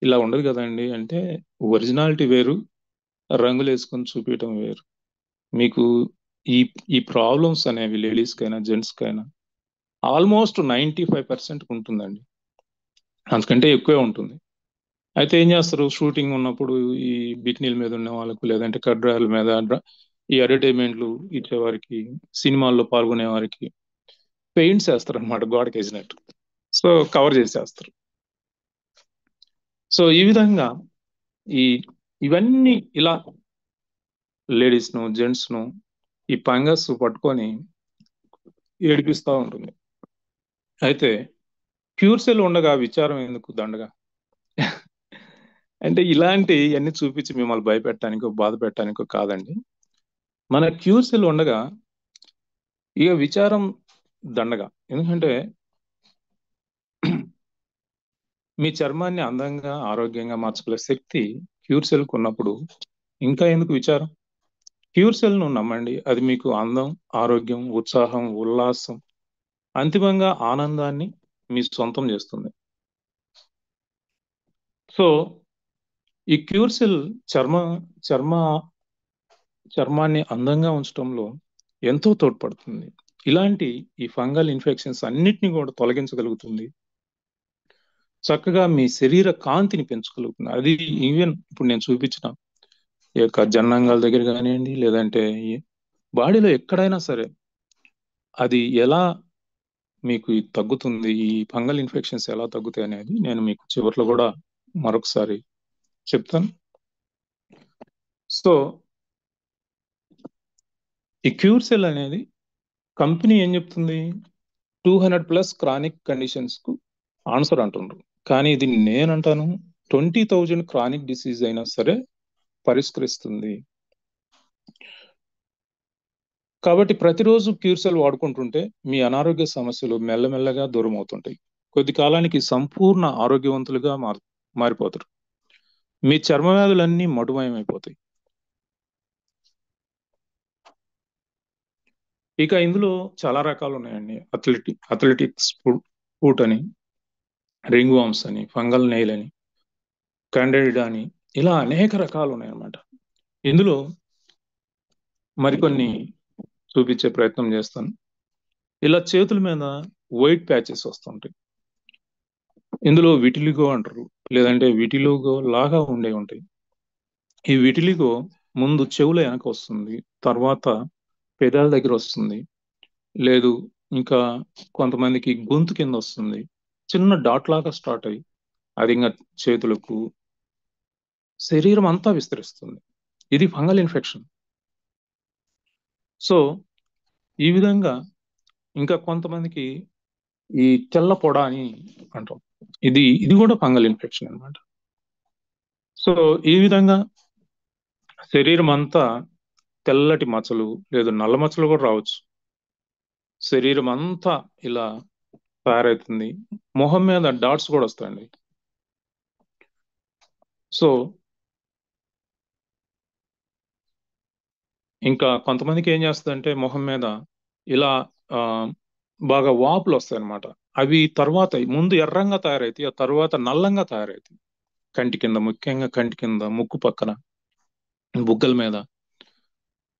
ఇలా ఉండదు కదండి. అంటే ఒరిజినాలిటీ వేరు, రంగులు వేసుకొని చూపించడం వేరు. మీకు ఈ ఈ ప్రాబ్లమ్స్ అనేవి లేడీస్కైనా జెంట్స్కైనా ఆల్మోస్ట్ 95% ఉంటుందండి, అంతకంటే ఎక్కువే ఉంటుంది. అయితే ఏం చేస్తారు, షూటింగ్ ఉన్నప్పుడు ఈ బికినీల మీద ఉన్న వాళ్ళకు లేదంటే కడ్రాయల మీద ఈ అడ్వర్టైజ్మెంట్లు ఇచ్చేవారికి, సినిమాల్లో పాల్గొనే వారికి పెయింట్స్ వేస్తారు అనమాట, గోడకి వేసినట్టు. సో కవర్ చేసేస్తారు. సో ఈ విధంగా ఈ ఇవన్నీ ఇలా లేడీస్ ను జెంట్స్ ను ఈ ఫంగస్ పట్టుకొని ఏడిపిస్తూ ఉంటుంది. అయితే ప్యూర్ సెల్ ఉండగా విచారం ఎందుకు దండగా? అంటే ఇలాంటి అన్ని చూపించి మిమ్మల్ని భయపెట్టడానికో బాధ పెట్టడానికో కాదండి. మన క్యూర్ సెల్ ఉండగా ఇక విచారం దండగా. ఎందుకంటే మీ చర్మాన్ని అందంగా ఆరోగ్యంగా మార్చుకునే శక్తి క్యూర్ సెల్ కు ఉన్నప్పుడు ఇంకా ఎందుకు విచారం? క్యూర్ సెల్ ను నమ్మండి, అది మీకు అందం, ఆరోగ్యం, ఉత్సాహం, ఉల్లాసం, అంతిమంగా ఆనందాన్ని మీ సొంతం చేస్తుంది. సో ఈ క్యూర్ సెల్ చర్మ చర్మాన్ని అందంగా ఉంచడంలో ఎంతో తోడ్పడుతుంది. ఇలాంటి ఈ ఫంగల్ ఇన్ఫెక్షన్స్ అన్నిటిని కూడా తొలగించగలుగుతుంది, చక్కగా మీ శరీర కాంతిని పెంచుగలుగుతుంది. అది ఈవెన్ ఇప్పుడు నేను చూపించిన ఈ యొక్క జననాంగాల దగ్గర కానివ్వండి, లేదంటే ఈ బాడీలో ఎక్కడైనా సరే అది ఎలా మీకు తగ్గుతుంది, ఈ ఫంగల్ ఇన్ఫెక్షన్స్ ఎలా తగ్గుతాయి అనేది నేను మీకు చివరిలో కూడా మరొకసారి చెప్తాను. సో ఈ క్యూర్ సెల్ అనేది కంపెనీ ఏం చెప్తుంది, 200+ క్రానిక్ కండిషన్స్ కు ఆన్సర్ అంటుండ్రు. కానీ ఇది నేనంటాను 20,000 క్రానిక్ డిసీజ్ అయినా సరే పరిష్కరిస్తుంది. కాబట్టి ప్రతిరోజు క్యూర్ సెల్ వాడుకుంటుంటే మీ అనారోగ్య సమస్యలు మెల్లమెల్లగా దూరం అవుతుంటాయి. కొద్ది కాలానికి సంపూర్ణ ఆరోగ్యవంతులుగా మారిపోతారు. మీ చర్మ వ్యాధులన్నీ మటుమయమైపోతాయి. ఇక ఇందులో చాలా రకాలు ఉన్నాయండి. అథ్లెటిక్స్ ఫుట్ అని, రింగ్ వామ్స్ అని, ఫంగల్ నెయిల్ అని, క్యాండిడా అని, ఇలా అనేక రకాలు ఉన్నాయన్నమాట. ఇందులో మరికొన్ని చూపించే ప్రయత్నం చేస్తాను. ఇలా చేతుల మీద వైట్ ప్యాచెస్ వస్తుంటాయి. ఇందులో విటిలిగో అంటారు, లేదంటే విటిలిగో లాగా ఉంటాయి. ఈ విటిలిగో ముందు చెవుల వెనక వస్తుంది, తర్వాత పెదాల దగ్గర వస్తుంది, లేదు ఇంకా కొంతమందికి గొంతు కింద వస్తుంది. చిన్న డాట్ లాగా స్టార్ట్ అయ్యి అది ఇంకా చేతులకు, శరీరం అంతా విస్తరిస్తుంది. ఇది ఫంగల్ ఇన్ఫెక్షన్. సో ఈ విధంగా ఇంకా కొంతమందికి ఈ తెల్ల పొడ అని అంటాం, ఇది కూడా ఫంగల్ ఇన్ఫెక్షన్ అన్నమాట. సో ఈ విధంగా శరీరం అంతా తెల్లటి మచ్చలు, లేదు నల్ల మచ్చలు కూడా రావచ్చు. శరీరం అంతా ఇలా తయారవుతుంది. మొహం మీద డాట్స్ కూడా వస్తాయండి. సో ఇంకా కొంతమందికి ఏం చేస్తుందంటే మొహం మీద ఇలా ఆ, బాగా వాపులు వస్తాయి అనమాట. అవి తర్వాత ముందు ఎర్రంగా తయారవుతాయి, ఆ తర్వాత నల్లంగా తయారవుతాయి. కంటి కింద, ముఖ్యంగా కంటి కింద, ముక్కు పక్కన, బుగ్గల మీద.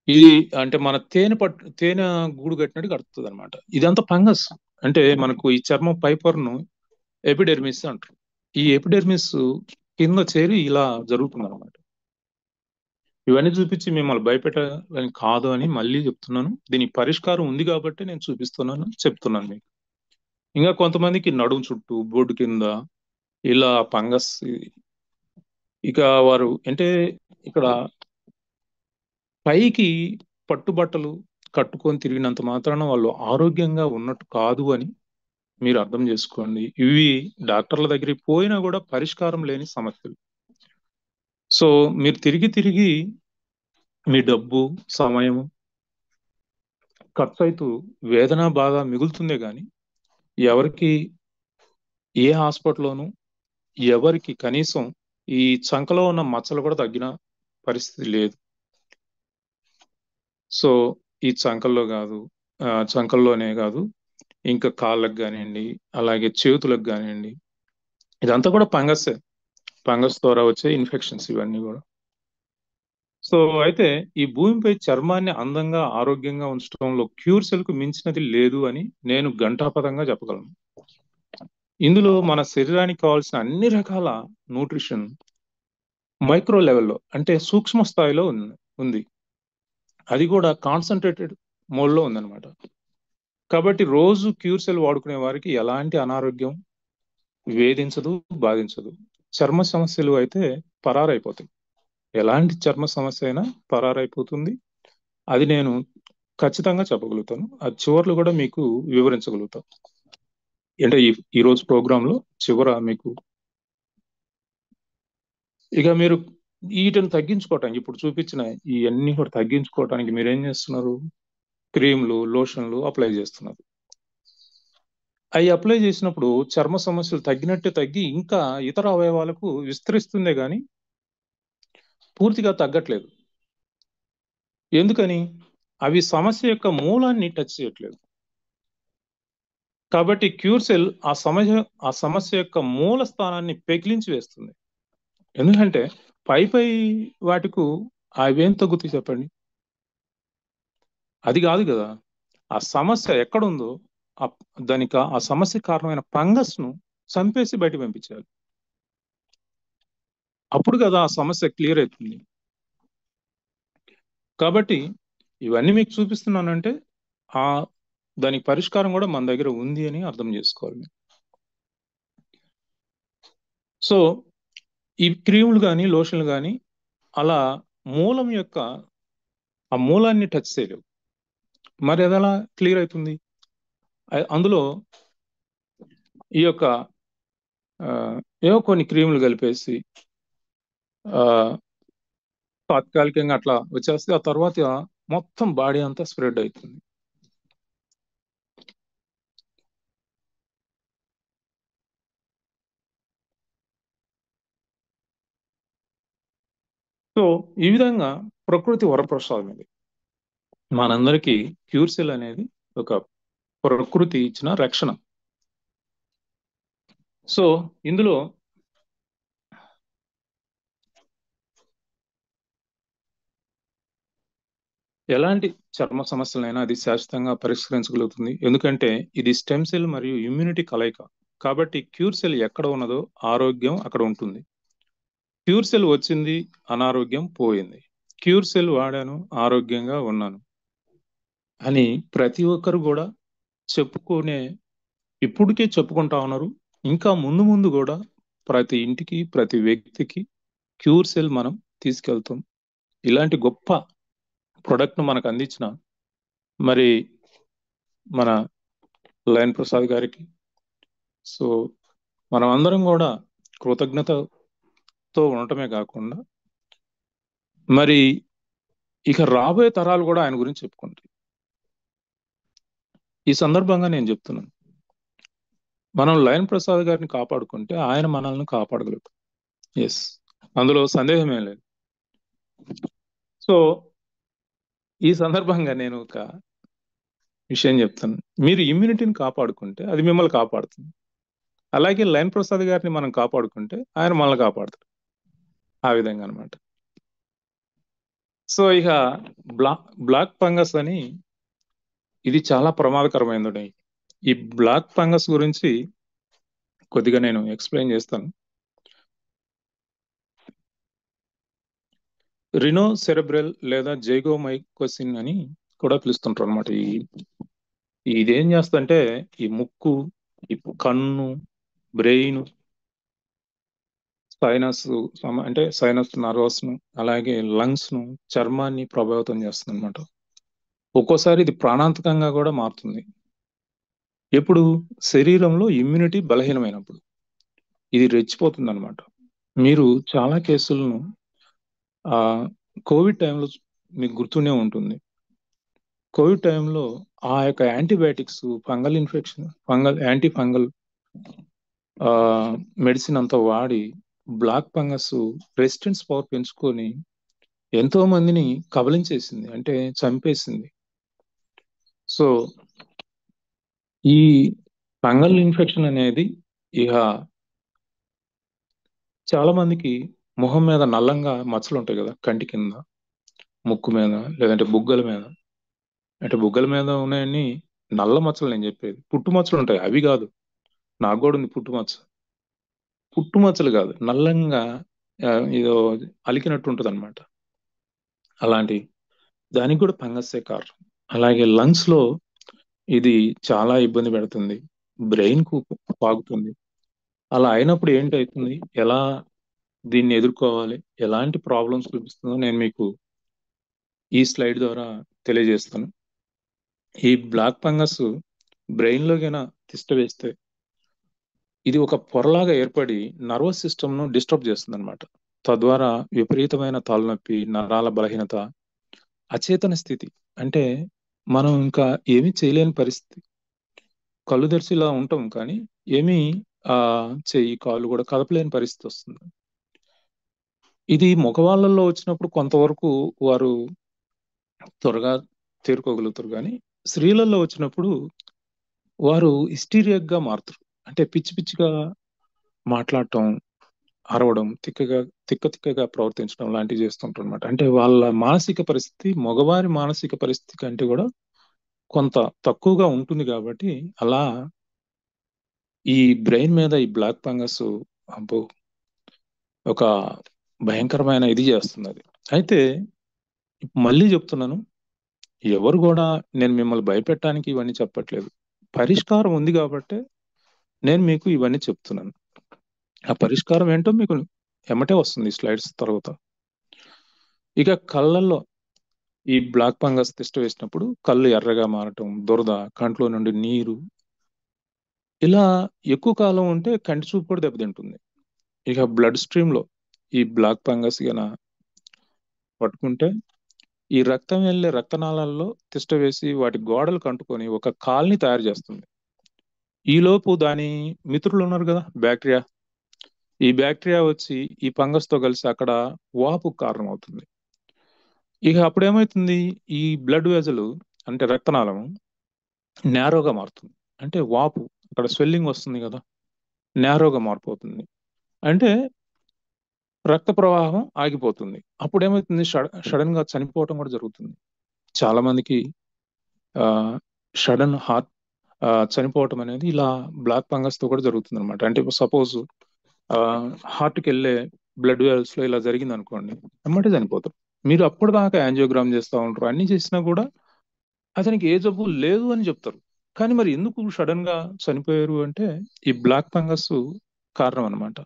ఇది అంటే మన తేనె గూడు కట్టినట్టు కడుతుంది అనమాట. ఇదంతా ఫంగస్. అంటే మనకు ఈ చర్మం పై పొరను ఎపిడెర్మిస్ అంటారు. ఈ ఎపిడెర్మిస్ కింద చేరి ఇలా జరుగుతుంది అనమాట. ఇవన్నీ చూపించి మిమ్మల్ని భయపెట్టాలని కాదు అని మళ్ళీ చెప్తున్నాను. దీనికి పరిష్కారం ఉంది కాబట్టి నేను చూపిస్తున్నాను, చెప్తున్నాను మీకు. ఇంకా కొంతమందికి నడుము చుట్టూ, బొడ్డు కింద ఇలా ఫంగస్. ఇక వారు అంటే ఇక్కడ పైకి పట్టుబట్టలు కట్టుకొని తిరిగినంత మాత్రాన వాళ్ళు ఆరోగ్యంగా ఉన్నట్టు కాదు అని మీరు అర్థం చేసుకోండి. ఇవి డాక్టర్ల దగ్గరికి పోయినా కూడా పరిష్కారం లేని సమస్యలు. సో మీరు తిరిగి తిరిగి మీ డబ్బు, సమయం ఖర్చు అవుతూ వేదన బాధ మిగులుతుందే కానీ ఎవరికి ఏ హాస్పిటల్లోనూ ఎవరికి కనీసం ఈ చంకలో ఉన్న మచ్చలు కూడా తగ్గిన పరిస్థితి లేదు. సో ఈ చంకల్లోనే కాదు, ఇంకా కాళ్ళకు కానివ్వండి, అలాగే చేతులకు కానివ్వండి, ఇదంతా కూడా ఫంగస్ ద్వారా వచ్చే ఇన్ఫెక్షన్స్ ఇవన్నీ కూడా. సో అయితే ఈ భూమిపై చర్మాన్ని అందంగా ఆరోగ్యంగా ఉంచడంలో క్యూర్ సెల్ కు మించినది లేదు అని నేను ఘంటాపథంగా చెప్పగలను. ఇందులో మన శరీరానికి కావాల్సిన అన్ని రకాల న్యూట్రిషన్ మైక్రో లెవెల్లో అంటే సూక్ష్మ స్థాయిలో ఉంది. అది కూడా కాన్సన్ట్రేటెడ్ మోడ్లో ఉందన్నమాట. కాబట్టి రోజు క్యూర్ సెల్ వాడుకునే వారికి ఎలాంటి అనారోగ్యం వేధించదు, బాధించదు. చర్మ సమస్యలు అయితే పరారైపోతాయి. ఎలాంటి చర్మ సమస్య అయినా పరారైపోతుంది. అది నేను ఖచ్చితంగా చెప్పగలుగుతాను. అది చివర్లో కూడా మీకు వివరించగలుగుతాను. అంటే ఈ రోజు ప్రోగ్రామ్ లో చివర మీకు ఇక మీరు వీటిని తగ్గించుకోవటానికి ఇప్పుడు చూపించిన ఇవన్నీ కూడా తగ్గించుకోవటానికి మీరు ఏం చేస్తున్నారు? క్రీమ్లు, లోషన్లు అప్లై చేస్తున్నారు. అవి అప్లై చేసినప్పుడు చర్మ సమస్యలు తగ్గినట్టే తగ్గి ఇంకా ఇతర అవయవాలకు విస్తరిస్తుందే కానీ పూర్తిగా తగ్గట్లేదు. ఎందుకని? అవి సమస్య యొక్క మూలాన్ని టచ్ చేయట్లేదు. కాబట్టి క్యూర్ సెల్ ఆ సమస్య యొక్క మూల స్థానాన్ని పెకిలించి వేస్తుంది. ఎందుకంటే పై వాటికు అవేం తగ్గుతాయి చెప్పండి? అది కాదు కదా. ఆ సమస్య ఎక్కడుందో దానికి ఆ సమస్య కారణమైన ఫంగస్ ను చంపేసి బయట పంపించాలి. అప్పుడు కదా ఆ సమస్య క్లియర్ అవుతుంది. కాబట్టి ఇవన్నీ మీకు చూపిస్తున్నానంటే ఆ దానికి పరిష్కారం కూడా మన దగ్గర ఉంది అని అర్థం చేసుకోవాలి. సో ఈ క్రీములు కానీ, లోషన్లు కానీ అలా మూలం యొక్క ఆ మూలాన్ని టచ్ చేయలేవు. మరి అది ఎలా క్లియర్ అవుతుంది? అందులో ఈ యొక్క ఏవో కొన్ని క్రీములు కలిపేసి తాత్కాలికంగా అట్లా వచ్చేస్తే ఆ తర్వాత మొత్తం బాడీ అంతా స్ప్రెడ్ అవుతుంది. సో ఈ విధంగా ప్రకృతి వరప్రసాదం ఇది. మనందరికీ క్యూర్ సెల్ అనేది ఒక ప్రకృతి ఇచ్చిన రక్షణ. సో ఇందులో ఎలాంటి చర్మ సమస్యలైనా అది శాశ్వతంగా పరిష్కరించగలుగుతుంది. ఎందుకంటే ఇది స్టెమ్ సెల్ మరియు ఇమ్యూనిటీ కలయిక. కాబట్టి క్యూర్ సెల్ ఎక్కడ ఉన్నదో ఆరోగ్యం అక్కడ ఉంటుంది. క్యూర్ సెల్ వచ్చింది, అనారోగ్యం పోయింది. క్యూర్ సెల్ వాడాను, ఆరోగ్యంగా ఉన్నాను అని ప్రతి ఒక్కరు కూడా ఇప్పటికే చెప్పుకుంటా ఉన్నారు. ఇంకా ముందు ముందు కూడా ప్రతి ఇంటికి, ప్రతి వ్యక్తికి క్యూర్ సెల్ మనం తీసుకెళ్తాం. ఇలాంటి గొప్ప ప్రొడక్ట్ ను మనకు అందించిన మరి మన లయన్ ప్రసాద్ గారికి సో మనం అందరం కూడా కృతజ్ఞతతో ఉండటమే కాకుండా మరి ఇక రాబోయే తరాలు కూడా ఆయన గురించి చెప్పుకుంటాయి. ఈ సందర్భంగా నేను చెప్తున్నాను, మనం లయన్ ప్రసాద్ గారిని కాపాడుకుంటే ఆయన మనల్ని కాపాడగలుగుతాం. ఎస్, అందులో సందేహమే లేదు. సో ఈ సందర్భంగా నేను ఒక విషయం చెప్తాను. మీరు ఇమ్యూనిటీని కాపాడుకుంటే అది మిమ్మల్ని కాపాడుతుంది. అలాగే లయన్ ప్రసాద్ గారిని మనం కాపాడుకుంటే ఆయన మనల్ని కాపాడుతాడు. ఆ విధంగా అనమాట. సో ఇక బ్లాక్ ఫంగస్ అని ఇది చాలా ప్రమాదకరమైనది. ఈ బ్లాక్ ఫంగస్ గురించి కొద్దిగా నేను ఎక్స్ప్లెయిన్ చేస్తాను. రినో సెరెబ్రల్ లేదా జైగోమైకోసిన్ అని కూడా పిలుస్తుంటారు అనమాట. ఇదేం చేస్తుందంటే ఈ ముక్కు, ఈ కన్ను, బ్రెయిన్, సైనస్, అంటే సైనస్ నర్వస్ ను, అలాగే లంగ్స్ ను, చర్మాన్ని ప్రభావితం చేస్తుంది అనమాట. ఒక్కోసారి ఇది ప్రాణాంతకంగా కూడా మారుతుంది. ఎప్పుడు శరీరంలో ఇమ్యూనిటీ బలహీనమైనప్పుడు ఇది రెచ్చిపోతుంది అనమాట. మీరు చాలా కేసులను ఆ కోవిడ్ టైంలో మీకు గుర్తుండే ఉంటుంది. కోవిడ్ టైంలో ఆ యొక్క antibiotics, fungal infection, anti fungal medicine అంతా వాడి బ్లాక్ ఫంగస్ రెసిస్టెన్స్ పవర్ పెంచుకొని ఎంతో మందిని కబలించేసింది, అంటే చంపేసింది. సో ఈ ఫంగల్ ఇన్ఫెక్షన్ అనేది ఇక చాలా మందికి మొహం మీద నల్లంగా మచ్చలు ఉంటాయి కదా, కంటి కింద, ముక్కు మీద, లేదంటే బుగ్గల మీద. అంటే బుగ్గల మీద ఉన్నాయని నల్ల మచ్చలు నేను చెప్పేది. పుట్టు మచ్చలు ఉంటాయి, అవి కాదు. నాకు కూడా ఉంది పుట్టుమచ్చ. పుట్టుమచ్చలు కాదు, నల్లంగా ఏదో అలికినట్టు ఉంటుంది అనమాట. అలాంటి దానికి కూడా ఫంగస్సే కారణం. అలాగే లంగ్స్ లో ఇది చాలా ఇబ్బంది పెడుతుంది, బ్రెయిన్ కు పాకుతుంది. అలా అయినప్పుడు ఏంటవుతుంది, ఎలా దీన్ని ఎదుర్కోవాలి, ఎలాంటి ప్రాబ్లమ్స్ చూపిస్తుందో నేను మీకు ఈ స్లైడ్ ద్వారా తెలియజేస్తాను. ఈ బ్లాక్ ఫంగస్ బ్రెయిన్ లో గిన తిష్ట వేస్తే ఇది ఒక పొరలాగా ఏర్పడి నర్వస్ సిస్టమ్ ను డిస్టర్బ్ చేస్తుంది అనమాట. తద్వారా విపరీతమైన తలనొప్పి, నరాల బలహీనత, అచేతన స్థితి, అంటే మనం ఇంకా ఏమీ చేయలేని పరిస్థితి. కళ్ళు తెరిచి ఇలా ఉంటాం కానీ ఏమీ ఆ చెయ్యి కాళ్ళు కూడా కదపలేని పరిస్థితి వస్తుంది. ఇది మగవాళ్ళల్లో వచ్చినప్పుడు కొంతవరకు వారు త్వరగా తేరుకోగలుగుతారు, కానీ స్త్రీలలో వచ్చినప్పుడు వారు హిస్టీరియాక్ గా మారుతారు. అంటే పిచ్చి పిచ్చిగా మాట్లాడటం, అరవడం, తిక్కగా ప్రవర్తించడం లాంటివి చేస్తుంటారు అనమాట. అంటే వాళ్ళ మానసిక పరిస్థితి మగవారి మానసిక పరిస్థితి కంటే కూడా కొంత తక్కువగా ఉంటుంది. కాబట్టి అలా ఈ బ్రెయిన్ మీద ఈ బ్లాక్ ఫంగస్ అబ్బో ఒక భయంకరమైన ఇది చేస్తుంది అది. అయితే మళ్ళీ చెప్తున్నాను, ఎవరు కూడా నేను మిమ్మల్ని భయపెట్టడానికి ఇవన్నీ చెప్పట్లేదు. పరిష్కారం ఉంది కాబట్టి నేను మీకు ఇవన్నీ చెప్తున్నాను. ఆ పరిష్కారం ఏంటో మీకు ఎమ్మటే వస్తుంది ఈ స్లైడ్స్ తర్వాత. ఇక కళ్ళల్లో ఈ బ్లాక్ ఫంగస్ తిష్ట వేసినప్పుడు కళ్ళు ఎర్రగా మారటం, దురద, కంట్లో నుండి నీరు, ఇలా ఎక్కువ కాలం ఉంటే కంటి చూపు కూడా దెబ్బతింటుంది. ఇక బ్లడ్ స్ట్రీమ్ లో ఈ బ్లాక్ ఫంగస్ గన పట్టుకుంటే ఈ రక్తం వెళ్ళే రక్తనాళాల్లో తిష్ట వేసి వాటి గోడలు కంటుకొని ఒక కాల్ని తయారు చేస్తుంది. ఈలోపు దాని మిత్రులు ఉన్నారు కదా, బ్యాక్టీరియా, ఈ బ్యాక్టీరియా వచ్చి ఈ ఫంగస్ తో కలిసి అక్కడ వాపు కారణం అవుతుంది. ఇక అప్పుడు ఏమవుతుంది, ఈ బ్లడ్ వెజలు అంటే రక్తనాళం నేరోగా మారుతుంది. అంటే వాపు, అక్కడ స్వెల్లింగ్ వస్తుంది కదా, నేరోగా మారిపోతుంది. అంటే రక్త ప్రవాహం ఆగిపోతుంది. అప్పుడు ఏమవుతుంది, సడన్ గా చనిపోవటం కూడా జరుగుతుంది. చాలా మందికి సడన్ హార్ట్ చనిపోవటం అనేది ఇలా బ్లాక్ ఫంగస్ తో కూడా జరుగుతుంది అనమాట. అంటే సపోజ్ హార్ట్కి వెళ్ళే బ్లడ్ వెల్స్ లో ఇలా జరిగింది అనుకోండి, ఎమ్మటే చనిపోతారు. మీరు అప్పుడు దాకా యాంజియోగ్రామ్ చేస్తూ ఉంటారు, అన్ని చేసినా కూడా అతనికి ఏ జబ్బు లేదు అని చెప్తారు. కానీ మరి ఎందుకు సడన్ గా చనిపోయారు అంటే ఈ బ్లాక్ ఫంగస్ కారణం అనమాట.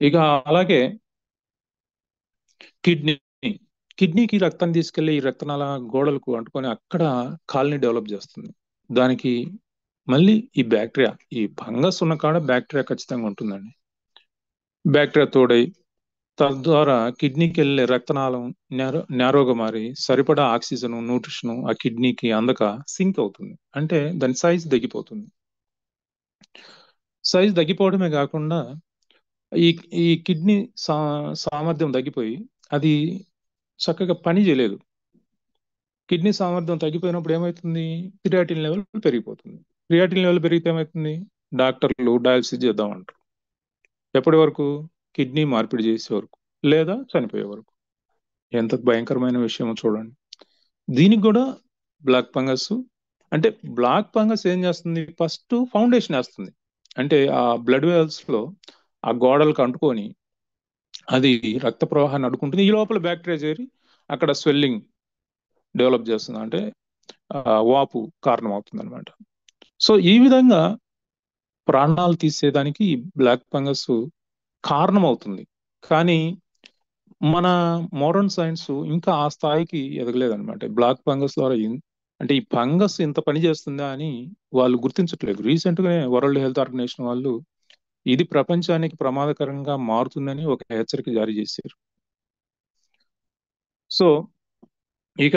ఇక అలాగే కిడ్నీ, కిడ్నీకి రక్తం తీసుకెళ్లి ఈ రక్తనాళ గోడలకు అంటుకొని అక్కడ కాల్ని డెవలప్ చేస్తుంది. దానికి మళ్ళీ ఈ బ్యాక్టీరియా, ఈ ఫంగస్ ఉన్న కాడ బ్యాక్టీరియా ఖచ్చితంగా ఉంటుందండి. బ్యాక్టీరియా తోడై తద్వారా కిడ్నీకి వెళ్ళే రక్తనాళం నేరోగా మారి సరిపడా ఆక్సిజన్, న్యూట్రిషన్ ఆ కిడ్నీకి అందక సింక్ అవుతుంది. అంటే దాని సైజ్ తగ్గిపోతుంది. సైజ్ తగ్గిపోవడమే కాకుండా ఈ ఈ కిడ్నీ సామర్థ్యం తగ్గిపోయి అది చక్కగా పని చేయలేదు. కిడ్నీ సామర్థ్యం తగ్గిపోయినప్పుడు ఏమవుతుంది, క్రియాటిన్ లెవెల్ పెరిగిపోతుంది. క్రియాటిన్ లెవెల్ పెరిగితే ఏమవుతుంది, డాక్టర్లు డయాలసిస్ చేద్దామంటారు. ఎప్పటి వరకు, కిడ్నీ మార్పిడి చేసే వరకు, లేదా చనిపోయే వరకు. ఎంత భయంకరమైన విషయమో చూడండి. దీనికి కూడా బ్లాక్ ఫంగస్, అంటే బ్లాక్ ఫంగస్ ఏం చేస్తుంది, ఫస్ట్ ఫౌండేషన్ వేస్తుంది. అంటే ఆ బ్లడ్ వెల్స్ లో ఆ గోడలకు అంటుకొని అది రక్త ప్రవాహాన్ని అడ్డుకుంటుంది. ఈ లోపల బ్యాక్టీరియా చేరి అక్కడ స్వెల్లింగ్ డెవలప్ చేస్తుంది, అంటే వాపు కారణం అవుతుంది అనమాట. సో ఈ విధంగా ప్రాణాలు తీసేదానికి బ్లాక్ ఫంగస్ కారణం అవుతుంది. కానీ మన మోడర్న్ సైన్స్ ఇంకా ఆ స్థాయికి ఎదగలేదన్నమాట. బ్లాక్ ఫంగస్ ద్వారా అంటే ఈ ఫంగస్ ఇంత పని చేస్తుందా అని వాళ్ళు గుర్తించట్లేదు. రీసెంట్ గానే వరల్డ్ హెల్త్ ఆర్గనైజేషన్ వాళ్ళు ఇది ప్రపంచానికి ప్రమాదకరంగా మారుతుందని ఒక హెచ్చరిక జారీ చేశారు. సో ఇక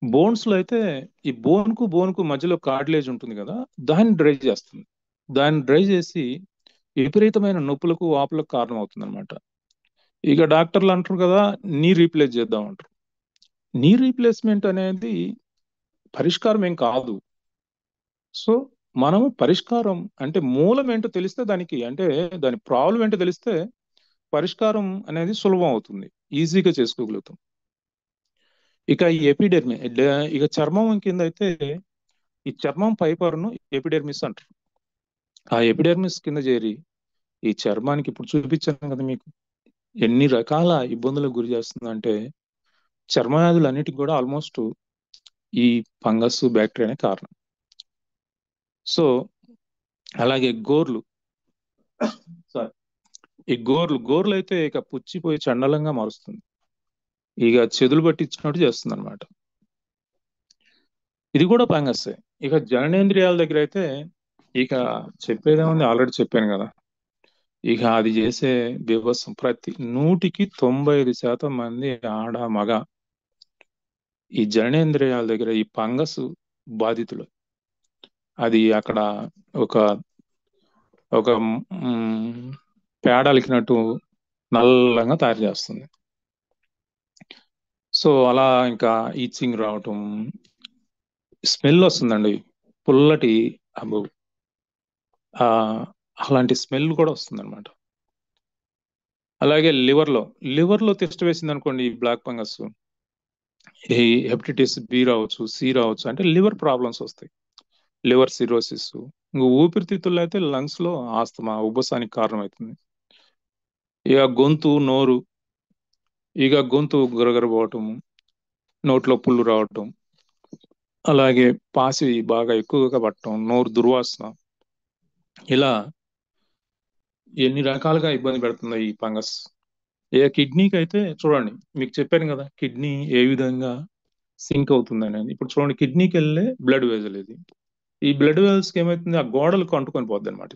బోన్స్ లో అయితే ఈ బోన్ కు మధ్యలో కార్టిలేజ్ ఉంటుంది కదా, దాన్ని డ్రై చేస్తుంది. దాన్ని డ్రై చేసి విపరీతమైన నొప్పులకు వాపులకు కారణం అవుతుంది అనమాట. ఇక డాక్టర్లు అంటారు కదా, నీ రీప్లేస్ చేద్దాం అంటారు. నీ రీప్లేస్మెంట్ అనేది పరిష్కారం ఏం కాదు. సో మనము పరిష్కారం అంటే మూలం ఏంటో తెలిస్తే దానికి, అంటే దాని ప్రాబ్లం ఏంటో తెలిస్తే పరిష్కారం అనేది సులభం అవుతుంది, ఈజీగా చేసుకోగలుగుతాం. ఇక ఈ ఎపిడెర్మి, ఇక చర్మం కింద అయితే ఈ చర్మం పైపొరను ఎపిడెర్మిస్ అంటారు. ఆ ఎపిడెర్మిస్ కింద చేరి ఈ చర్మానికి ఇప్పుడు చూపించాను కదా మీకు ఎన్ని రకాల ఇబ్బందులకు గురి చేస్తుందంటే, చర్మవ్యాధులు అన్నిటికి కూడా ఆల్మోస్ట్ ఈ ఫంగస్ బ్యాక్టీరియానే కారణం. సో అలాగే గోర్లు, సారీ, ఈ గోర్లు అయితే ఇక పుచ్చిపోయి చండలంగా మారుస్తుంది, ఇక చెదులు పట్టించినట్టు చేస్తుంది అనమాట. ఇది కూడా ఫంగస్. ఇక జననేంద్రియాల దగ్గర అయితే ఇక చెప్పేదేముంది, ఆల్రెడీ చెప్పాను కదా. ఇక అది చేసే బీభత్సం, ప్రతి 100% మంది ఆడ మగ ఈ జననేంద్రియాల దగ్గర ఈ ఫంగస్ బాధితులు. అది అక్కడ ఒక ఒక పేడలికినట్టు నల్లంగా తయారు చేస్తుంది. సో అలా ఇంకా ఈచింగ్ రావటం, స్మెల్ వస్తుందండి, పుల్లటి అబ్బో, ఆ అలాంటి స్మెల్ కూడా వస్తుంది అనమాట. అలాగే లివర్లో తిష్ట వేసింది అనుకోండి ఈ బ్లాక్ ఫంగస్, ఈ హెపటైటిస్ బి రావచ్చు, సి రావచ్చు, అంటే లివర్ ప్రాబ్లమ్స్ వస్తాయి, లివర్ సిరోసిస్. ఇంకా ఊపిరితిత్తుల్లో అయితే లంగ్స్ లో ఆస్తమా, ఉబ్బసానికి కారణమవుతుంది. ఇక గొంతు గరగరపోవటము, నోట్లో పుళ్ళు రావటం, అలాగే పాసి బాగా ఎక్కువగా పట్టడం, నోరు దుర్వాసన, ఇలా ఎన్ని రకాలుగా ఇబ్బంది పెడుతుంది ఈ ఫంగస్. ఏ కిడ్నీకి అయితే చూడండి, మీకు చెప్పాను కదా కిడ్నీ ఏ విధంగా సింక్ అవుతుంది అనేది. ఇప్పుడు చూడండి, కిడ్నీకి వెళ్ళే బ్లడ్ వెజల్ ఇది. ఈ బ్లడ్ వెజల్స్ కి ఏమవుతుంది, ఆ గోడలకు అంటుకొని పోద్ది అనమాట.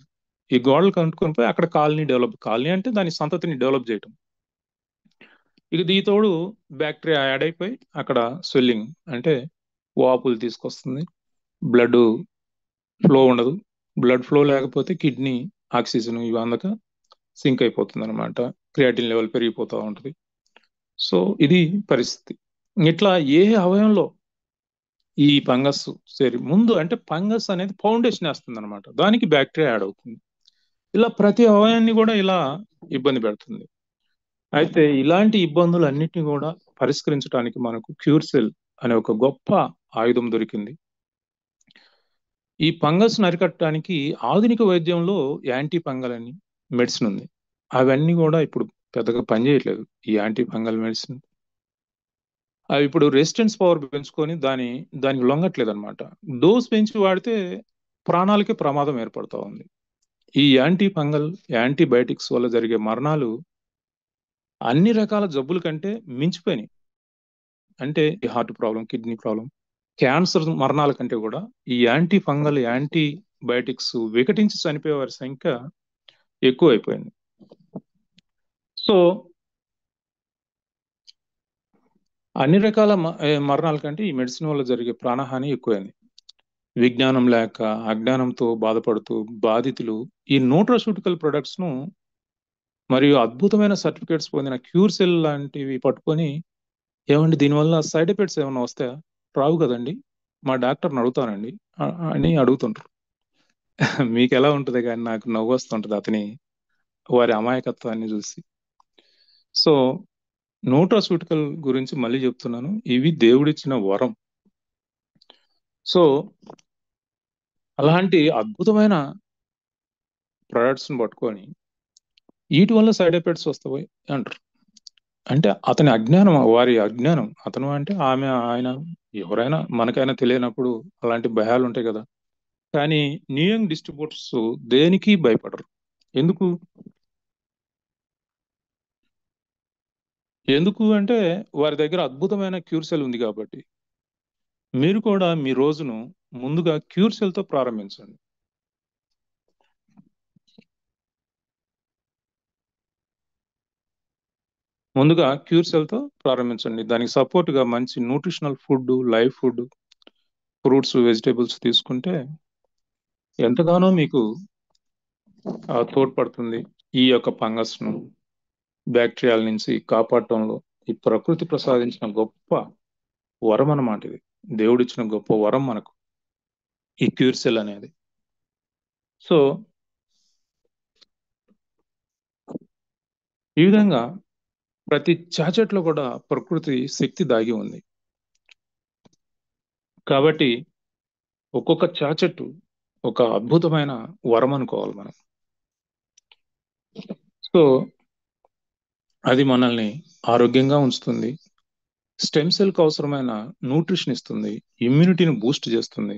ఈ గోడలకు అంటుకొని పోయి అక్కడ కాలనీ అంటే దాని సంతతిని డెవలప్ చేయటం. ఇక దీతోడు బ్యాక్టీరియా యాడ్ అయిపోయి అక్కడ స్వెల్లింగ్, అంటే వాపులు తీసుకొస్తుంది. బ్లడ్ ఫ్లో ఉండదు, బ్లడ్ ఫ్లో లేకపోతే కిడ్నీ ఆక్సిజన్ ఇవి అందక సింక్ అయిపోతుంది అనమాట, క్రియాటిన్ లెవెల్ పెరిగిపోతూ ఉంటుంది. సో ఇది పరిస్థితి. ఇట్లా ఏ అవయంలో ఈ ఫంగస్ సరి ముందు, అంటే ఫంగస్ అనేది ఫౌండేషన్ వేస్తుంది అనమాట, దానికి బ్యాక్టీరియా యాడ్ అవుతుంది. ఇలా ప్రతి అవయాన్ని కూడా ఇలా ఇబ్బంది పెడుతుంది. అయితే ఇలాంటి ఇబ్బందులు అన్నిటిని కూడా పరిష్కరించడానికి మనకు క్యూర్ సెల్ అనే ఒక గొప్ప ఆయుధం దొరికింది. ఈ ఫంగస్ అరికట్టడానికి ఆధునిక వైద్యంలో యాంటీ ఫంగల్ అని మెడిసిన్ ఉంది. అవన్నీ కూడా ఇప్పుడు పెద్దగా పనిచేయట్లేదు, ఈ యాంటీ ఫంగల్ మెడిసిన్. అవి ఇప్పుడు రెసిస్టెన్స్ పవర్ పెంచుకొని దానికి లొంగట్లేదు అనమాట. డోస్ పెంచి వాడితే ప్రాణాలకి ప్రమాదం ఏర్పడుతూ ఉంది. ఈ యాంటీ ఫంగల్ యాంటీబయాటిక్స్ వల్ల జరిగే మరణాలు అన్ని రకాల జబ్బుల కంటే మించిపోయినాయి. అంటే heart problem, kidney problem, cancer మరణాల కంటే కూడా ఈ యాంటీ ఫంగల్ యాంటీబయాటిక్స్ వికటించి చనిపోయే వారి సంఖ్య ఎక్కువ అయిపోయింది. సో అన్ని రకాల మరణాల కంటే ఈ మెడిసిన్ వల్ల జరిగే ప్రాణహాని ఎక్కువైంది. విజ్ఞానం లేక అజ్ఞానంతో బాధపడుతూ బాధితులు ఈ న్యూట్రాస్యూటికల్ ప్రొడక్ట్స్ ను మరియు అద్భుతమైన సర్టిఫికేట్స్ పొందిన క్యూర్ సెల్ లాంటివి పట్టుకొని, ఏమండి దీనివల్ల సైడ్ ఎఫెక్ట్స్ ఏమైనా వస్తాయా? రావు కదండి, మా డాక్టర్ని అడుగుతానండి అని అడుగుతుంటారు. మీకు ఎలా ఉంటుంది, కానీ నాకు నవ్వు వస్తుంటది అతని వారి అమాయకత్వాన్ని చూసి. సో న్యూట్రాస్యూటికల్ గురించి మళ్ళీ చెప్తున్నాను, ఇవి దేవుడిచ్చిన వరం. సో అలాంటి అద్భుతమైన ప్రొడక్ట్స్ని పట్టుకొని వీటి వల్ల సైడ్ ఎఫెక్ట్స్ వస్తాయి అంటారు. అంటే అతని అజ్ఞానం, వారి అజ్ఞానం. అతను అంటే ఆమె, ఆయన, ఎవరైనా మనకైనా తెలియనప్పుడు అలాంటి భయాలు ఉంటాయి కదా. కానీ న్యూయంగ్ డిస్ట్రిబ్యూటర్స్ దేనికి భయపడరు. ఎందుకు ఎందుకు అంటే వారి దగ్గర అద్భుతమైన క్యూర్సెల్ ఉంది కాబట్టి. మీరు కూడా మీ రోజును ముందుగా క్యూర్సెల్తో ప్రారంభించండి. ముందుగా క్యూర్సెల్తో ప్రారంభించండి. దానికి సపోర్ట్గా మంచి nutritional food, live food, fruits, vegetables తీసుకుంటే ఎంతగానో మీకు తోడ్పడుతుంది. ఈ యొక్క ఫంగస్ను, బ్యాక్టీరియాల నుంచి కాపాడటంలో ఈ ప్రకృతి ప్రసాదించిన గొప్ప వరం అన్నమాట. ఇది దేవుడిచ్చిన గొప్ప వరం మనకు, ఈ క్యూర్సెల్ అనేది. సో ఈ విధంగా ప్రతి చాచెట్లో కూడా ప్రకృతి శక్తి దాగి ఉంది. కాబట్టి ఒక్కొక్క చాచెట్టు ఒక అద్భుతమైన వరం అనుకోవాలి మనం. సో అది మనల్ని ఆరోగ్యంగా ఉంచుతుంది, స్టెమ్ సెల్కి అవసరమైన న్యూట్రిషన్ ఇస్తుంది, ఇమ్యూనిటీని బూస్ట్ చేస్తుంది,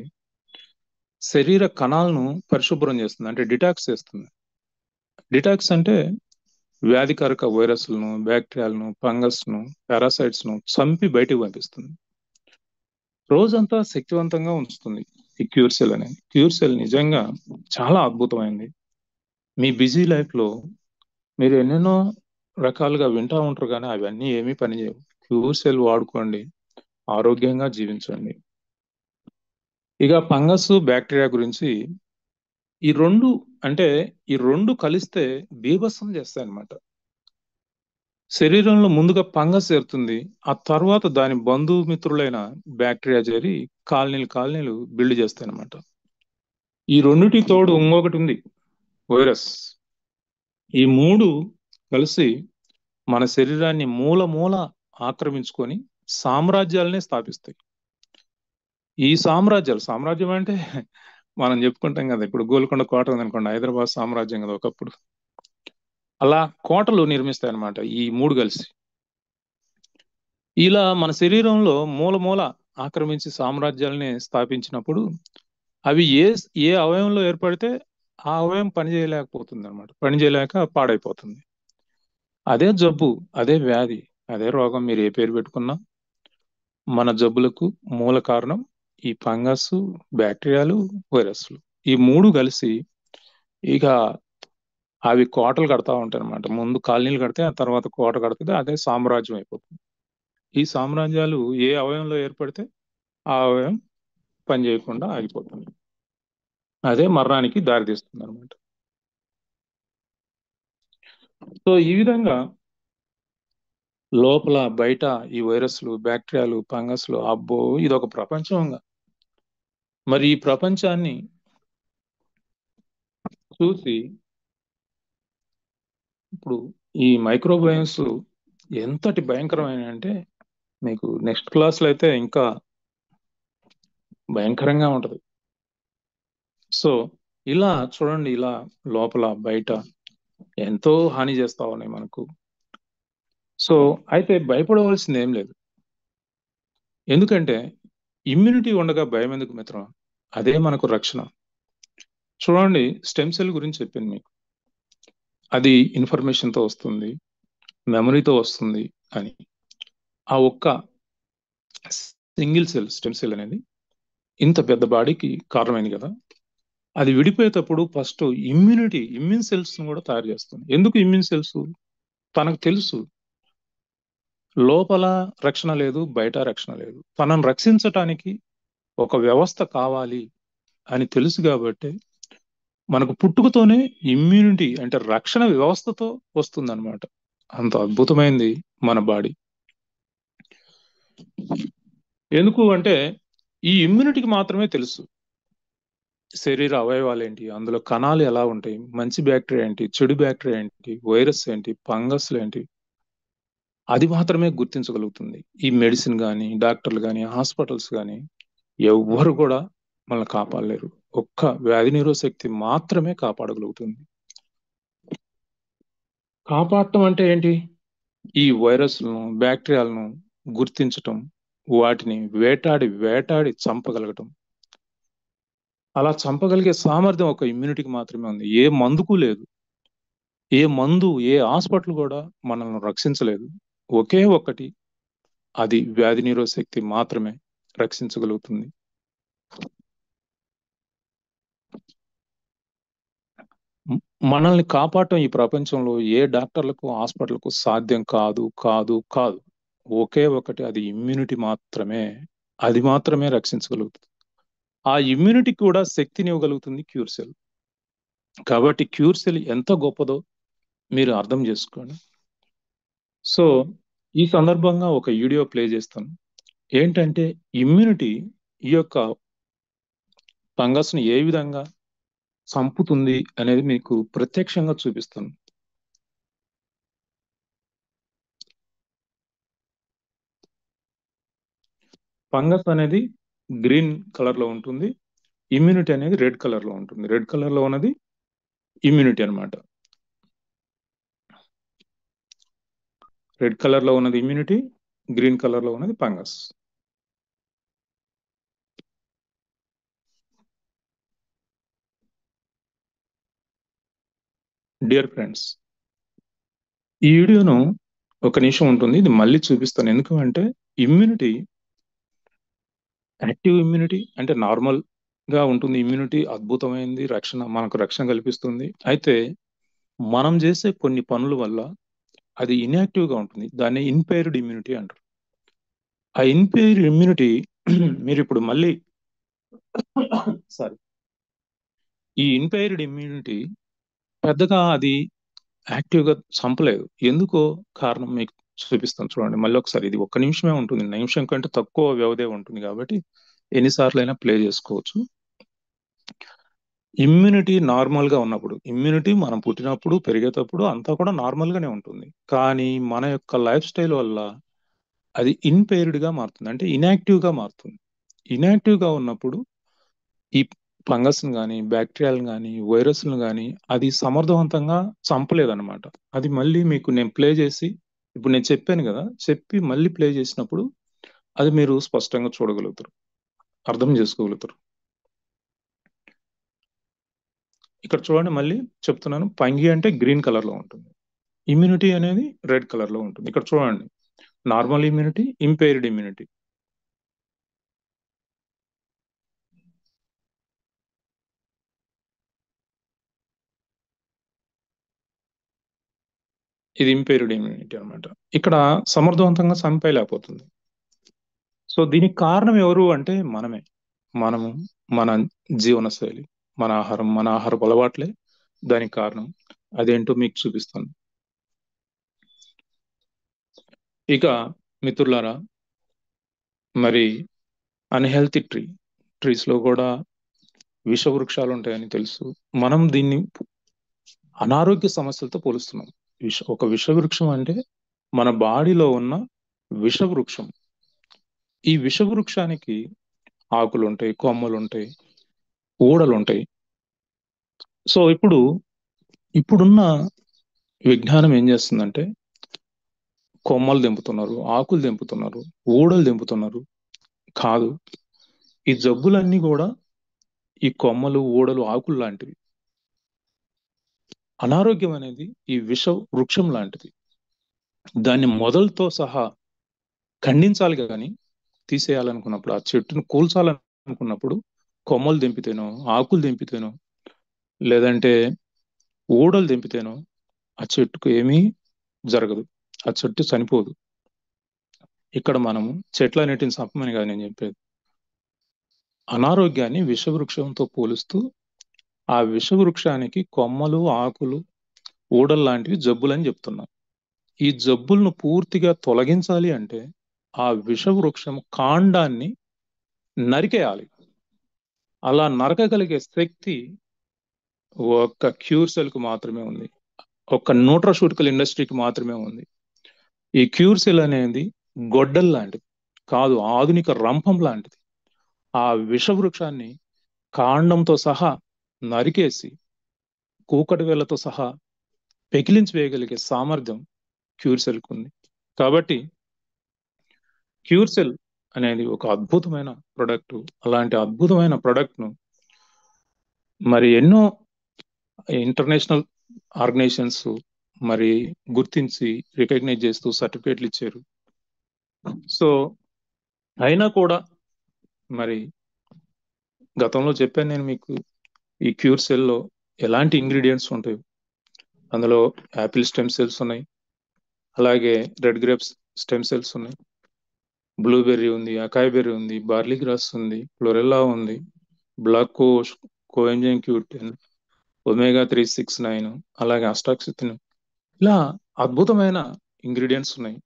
శరీర కణాలను పరిశుభ్రం చేస్తుంది, అంటే డిటాక్స్ చేస్తుంది. డిటాక్స్ అంటే వ్యాధికారక వైరస్లను, బ్యాక్టీరియాలను, ఫంగస్ను, పారాసైట్స్ను చంపి బయటికి పంపిస్తుంది. రోజంతా శక్తివంతంగా ఉంచుతుంది ఈ క్యూర్సెల్ అనేది. క్యూర్సెల్ నిజంగా చాలా అద్భుతమైంది. మీ బిజీ లైఫ్లో మీరు ఎన్నెన్నో రకాలుగా వింటూ ఉంటారు, కానీ అవన్నీ ఏమీ పనిచేయవు. క్యూర్సెల్ వాడుకోండి, ఆరోగ్యంగా జీవించండి. ఇక ఫంగస్, బ్యాక్టీరియా గురించి, ఈ రెండు అంటే ఈ రెండు కలిస్తే బీభత్సం చేస్తాయి అన్నమాట. శరీరంలో ముందుగా ఫంగస్ చేరుతుంది, ఆ తర్వాత దాని బంధుమిత్రులైన బ్యాక్టీరియా చేరి కాలనీలు బిల్డ్ చేస్తాయి అన్నమాట. ఈ రెండిటి తోడు ఇంకొకటి ఉంది, వైరస్. ఈ మూడు కలిసి మన శరీరాన్ని మూల మూల ఆక్రమించుకొని సామ్రాజ్యాలనే స్థాపిస్తాయి. ఈ సామ్రాజ్యం అంటే మనం చెప్పుకుంటాం కదా, ఇప్పుడు గోల్కొండ కోట ఉందనుకోండి, హైదరాబాద్ సామ్రాజ్యం కదా ఒకప్పుడు. అలా కోటలు నిర్మిస్తాయి అన్నమాట ఈ మూడు కలిసి. ఇలా మన శరీరంలో మూల మూల ఆక్రమించి సామ్రాజ్యాలని స్థాపించినప్పుడు అవి ఏ అవయవంలో ఏర్పడితే ఆ అవయవం పనిచేయలేకపోతుంది అనమాట, పనిచేయలేక పాడైపోతుంది. అదే జబ్బు, అదే వ్యాధి, అదే రోగం, మీరు ఏ పేరు పెట్టుకున్నా మన జబ్బులకు మూల కారణం ఈ ఫంగస్, బ్యాక్టీరియాలు, వైరస్లు. ఈ మూడు కలిసి ఇక అవి కోటలు కడతా ఉంటాయి అనమాట. ముందు కాలనీలు కడితే ఆ తర్వాత కోట కడుతుంది, అదే సామ్రాజ్యం అయిపోతుంది. ఈ సామ్రాజ్యాలు ఏ అవయవంలో ఏర్పడితే ఆ అవయవం పనిచేయకుండా ఆగిపోతుంది. అదే మరణానికి దారితీస్తుంది అనమాట. సో ఈ విధంగా లోపల బయట ఈ వైరస్లు, బ్యాక్టీరియాలు, ఫంగస్లు, అబ్బో ఇదొక ప్రపంచంగా. మరి ఈ ప్రపంచాన్ని చూసి ఇప్పుడు ఈ మైక్రోబయోమ్స్ ఎంతటి భయంకరమైన అంటే, మీకు నెక్స్ట్ క్లాస్లో అయితే ఇంకా భయంకరంగా ఉంటది. సో ఇలా చూడండి, ఇలా లోపల బయట ఎంతో హాని చేస్తా ఉన్నాయి మనకు. సో అయితే భయపడవలసింది ఏం లేదు. ఎందుకంటే ఇమ్యూనిటీ ఉండగా భయం ఎందుకు మిత్రం? అదే మనకు రక్షణ. చూడండి, స్టెమ్ సెల్ గురించి చెప్పింది మీకు, అది ఇన్ఫర్మేషన్తో వస్తుంది, మెమరీతో వస్తుంది అని. ఆ ఒక్క సింగిల్ సెల్, స్టెమ్ సెల్ అనేది ఇంత పెద్ద బాడీకి కారణమైంది కదా. అది విడిపోయేటప్పుడు ఫస్ట్ ఇమ్యూన్ సెల్స్ కూడా తయారు చేస్తుంది. ఎందుకు ఇమ్యూన్ సెల్స్? తనకు తెలుసు లోపల రక్షణ లేదు, బయట రక్షణ లేదు, తనను రక్షించటానికి ఒక వ్యవస్థ కావాలి అని తెలుసు. కాబట్టి మనకు పుట్టుకతోనే ఇమ్యూనిటీ అంటే రక్షణ వ్యవస్థతో వస్తుంది అనమాట. అంత అద్భుతమైంది మన బాడీ. ఎందుకు అంటే ఈ ఇమ్యూనిటీకి మాత్రమే తెలుసు శరీర అవయవాలు ఏంటి, అందులో కణాలు ఎలా ఉంటాయి, మంచి బ్యాక్టీరియా ఏంటి, చెడు బ్యాక్టీరియా ఏంటి, వైరస్ ఏంటి, ఫంగస్లు ఏంటి, అది మాత్రమే గుర్తించగలుగుతుంది. ఈ మెడిసిన్ కానీ, డాక్టర్లు కానీ, హాస్పిటల్స్ కానీ ఎవ్వరు కూడా మనల్ని కాపాడలేరు. ఒక్క వ్యాధి నిరోధక శక్తి మాత్రమే కాపాడగలుగుతుంది. కాపాడటం అంటే ఏంటి? ఈ వైరస్లను, బ్యాక్టీరియాలను గుర్తించటం, వాటిని వేటాడి వేటాడి చంపగలగటం. అలా చంపగలిగే సామర్థ్యం ఒక ఇమ్యూనిటీకి మాత్రమే ఉంది. ఏ మందుకు లేదు. ఏ మందు, ఏ హాస్పిటల్ కూడా మనల్ని రక్షించలేదు. ఒకే ఒక్కటి, అది వ్యాధి నిరోధక శక్తి మాత్రమే రక్షించగలుగుతుంది. మనల్ని కాపాడటం ఈ ప్రపంచంలో ఏ డాక్టర్లకు, హాస్పిటల్కు సాధ్యం కాదు కాదు కాదు. ఒకే ఒకటి, అది ఇమ్యూనిటీ మాత్రమే. అది మాత్రమే రక్షించగలుగుతుంది. ఆ ఇమ్యూనిటీ కూడా శక్తిని ఇవ్వగలుగుతుంది క్యూర్ సెల్. కాబట్టి క్యూర్ సెల్ ఎంత గొప్పదో మీరు అర్థం చేసుకోండి. సో ఈ సందర్భంగా ఒక వీడియో ప్లే చేస్తాను. ఏంటంటే ఇమ్యూనిటీ ఈ యొక్క ఫంగస్ని ఏ విధంగా చంపుతుంది అనేది మీకు ప్రత్యక్షంగా చూపిస్తాను. ఫంగస్ అనేది గ్రీన్ కలర్ లో ఉంటుంది, ఇమ్యూనిటీ అనేది రెడ్ కలర్ లో ఉంటుంది. రెడ్ కలర్ లో ఉన్నది ఇమ్యూనిటీ అన్నమాట. రెడ్ కలర్ లో ఉన్నది ఇమ్యూనిటీ, గ్రీన్ కలర్ లో ఉన్నది ఫంగస్. డియర్ ఫ్రెండ్స్, ఈ వీడియోను ఒక నిమిషం ఉంటుంది, ఇది మళ్ళీ చూపిస్తాను. ఎందుకంటే ఇమ్యూనిటీ, యాక్టివ్ ఇమ్యూనిటీ అంటే నార్మల్ గా ఉంటుంది. ఇమ్యూనిటీ అద్భుతమైంది, రక్షణ, మనకు రక్షణ కల్పిస్తుంది. అయితే మనం చేసే కొన్ని పనుల వల్ల అది ఇన్యాక్టివ్ గా ఉంటుంది. దాన్ని ఇన్పైర్డ్ ఇమ్యూనిటీ అంటారు. ఆ ఇన్పైర్డ్ ఇమ్యూనిటీ మీరు ఇప్పుడు మళ్ళీ సారీ, ఈ ఇన్పైర్డ్ ఇమ్యూనిటీ పెద్దగా అది యాక్టివ్ గా చంపలేదు. ఎందుకో కారణం మీకు చూపిస్తాను చూడండి. మళ్ళీ ఒకసారి, ఇది ఒక్క నిమిషమే ఉంటుంది, నిమిషం కంటే తక్కువ వ్యవధే ఉంటుంది కాబట్టి ఎన్నిసార్లు అయినా ప్లే చేసుకోవచ్చు. ఇమ్యూనిటీ నార్మల్ గా ఉన్నప్పుడు, ఇమ్యూనిటీ మనం పుట్టినప్పుడు, పెరిగేటప్పుడు అంతా కూడా నార్మల్ గానే ఉంటుంది. కానీ మన యొక్క లైఫ్ స్టైల్ వల్ల అది ఇన్పైర్డ్ గా మారుతుంది, అంటే ఇన్యాక్టివ్ గా మారుతుంది. ఇన్యాక్టివ్ గా ఉన్నప్పుడు ఈ ఫంగస్ని కానీ, బ్యాక్టీరియాలను కానీ, వైరస్లను కానీ అది సమర్థవంతంగా చంపలేదన్నమాట. అది మళ్ళీ మీకు నేను ప్లే చేసి, ఇప్పుడు నేను చెప్పాను కదా, చెప్పి మళ్ళీ ప్లే చేసినప్పుడు అది మీరు స్పష్టంగా చూడగలుగుతారు, అర్థం చేసుకోగలుగుతారు. ఇక్కడ చూడండి, మళ్ళీ చెప్తున్నాను. పంగి అంటే గ్రీన్ కలర్ లో ఉంటుంది, ఇమ్యూనిటీ అనేది రెడ్ కలర్ లో ఉంటుంది. ఇక్కడ చూడండి, నార్మల్ ఇమ్యూనిటీ, ఇంపైర్డ్ ఇమ్యూనిటీ. ఇది ఇంపైర్డ్ ఇమ్యూనిటీ అన్నమాట. ఇక్కడ సమర్థవంతంగా చంపేయలేకపోతుంది. సో దీనికి కారణం ఎవరు అంటే మనమే. మనము, మన జీవనశైలి, మన ఆహారం, మన ఆహారపు అలవాట్లే దానికి కారణం. అదేంటో మీకు చూపిస్తాను. ఇక మిత్రులారా, మరి అన్హెల్తీ ట్రీస్ లో కూడా విష వృక్షాలు ఉంటాయని తెలుసు. మనం దీన్ని అనారోగ్య సమస్యలతో పోలుస్తున్నాం. ఒక విష వృక్షం అంటే మన బాడీలో ఉన్న విష వృక్షం. ఈ విష వృక్షానికి ఆకులు ఉంటాయి, కొమ్మలు ఉంటాయి, ఊడలు ఉంటాయి. సో ఇప్పుడున్న విజ్ఞానం ఏం చేస్తుందంటే, కొమ్మలు తెంపుతున్నారు, ఆకులు తెంపుతున్నారు, ఊడలు తెంపుతున్నారు. కాదు, ఈ జబ్బులన్నీ కూడా ఈ కొమ్మలు, ఊడలు, ఆకులు లాంటివి. అనారోగ్యం అనేది ఈ విష వృక్షం లాంటిది. దాన్ని మొదలతో సహా ఖండించాలి కానీ, తీసేయాలనుకున్నప్పుడు, ఆ చెట్టును కూల్చాలనుకున్నప్పుడు కొమ్మలు తెంపితేనో, ఆకులు తెంపితేనో, లేదంటే ఊడలు తెంపితేనో ఆ చెట్టుకు ఏమీ జరగదు, ఆ చెట్టు చనిపోదు. ఇక్కడ మనము చెట్లన్నిటిని చంపమని కాదు నేను చెప్పేది. అనారోగ్యాన్ని విషవృక్షంతో పోలుస్తూ ఆ విషవృక్షానికి కొమ్మలు, ఆకులు, ఊడలు లాంటివి జబ్బులని చెప్తున్నాం. ఈ జబ్బులను పూర్తిగా తొలగించాలి అంటే ఆ విషవృక్షం కాండాన్ని నరికేయాలి. అలా నరకగలిగే శక్తి ఒక్క క్యూర్ సెల్ కు మాత్రమే ఉంది, ఒక్క న్యూట్రాస్యూటికల్ ఇండస్ట్రీకి మాత్రమే ఉంది. ఈ క్యూర్ సెల్ అనేది గొడ్డల్ లాంటిది కాదు, ఆధునిక రంపం లాంటిది. ఆ విషవృక్షాన్ని కాండంతో సహా నరికేసి, కూకటి వేళ్లతో సహా పెకిలించి వేయగలిగే సామర్థ్యం క్యూర్ సెల్కి ఉంది. కాబట్టి క్యూర్ సెల్ అనేది ఒక అద్భుతమైన ప్రొడక్ట్. అలాంటి అద్భుతమైన ప్రొడక్ట్ను మరి ఎన్నో ఇంటర్నేషనల్ ఆర్గనైజేషన్స్ మరి గుర్తించి రికగ్నైజ్ చేస్తూ సర్టిఫికేట్లు ఇచ్చారు. సో అయినా కూడా మరి గతంలో చెప్పాను నేను మీకు, ఈ క్యూర్ సెల్లో ఎలాంటి ఇంగ్రీడియంట్స్ ఉంటాయి. అందులో యాపిల్ స్టెమ్ సెల్స్ ఉన్నాయి, అలాగే రెడ్ గ్రేప్స్ స్టెమ్ సెల్స్ ఉన్నాయి, బ్లూబెర్రీ ఉంది, అకాయ్ బెర్రీ ఉంది, బార్లీ గ్రాస్ ఉంది, క్లోరెల్లా ఉంది, బ్లాక్ కోఎంజైమ్ Q10, ఒమేగా 369, అలాగే అస్టాక్సిథిన్, ఇలా అద్భుతమైన ఇంగ్రీడియంట్స్ ఉన్నాయి.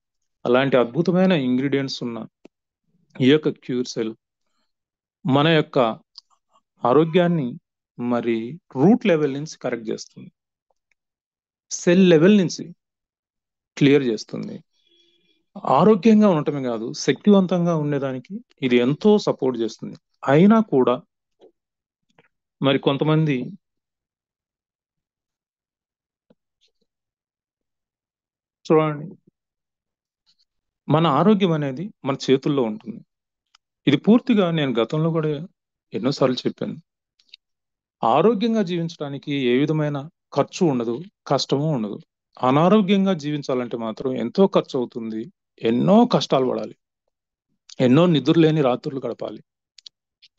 అలాంటి అద్భుతమైన ఇంగ్రీడియంట్స్ ఉన్న ఈ యొక్క క్యూర్ సెల్ మన యొక్క ఆరోగ్యాన్ని మరి రూట్ లెవెల్ నుంచి కరెక్ట్ చేస్తుంది, సెల్ లెవెల్ నుంచి క్లియర్ చేస్తుంది. ఆరోగ్యంగా ఉండటమే కాదు, శక్తివంతంగా ఉండేదానికి ఇది ఎంతో సపోర్ట్ చేస్తుంది. అయినా కూడా మరి కొంతమంది చూడండి, మన ఆరోగ్యం అనేది మన చేతుల్లో ఉంటుంది. ఇది పూర్తిగా నేను గతంలో కూడా ఎన్నోసార్లు చెప్పాను. ఆరోగ్యంగా జీవించడానికి ఏ విధమైన ఖర్చు ఉండదు, కష్టము ఉండదు. అనారోగ్యంగా జీవించాలంటే మాత్రం ఎంతో ఖర్చు అవుతుంది, ఎన్నో కష్టాలు పడాలి, ఎన్నో నిద్రలేని రాత్రులు గడపాలి.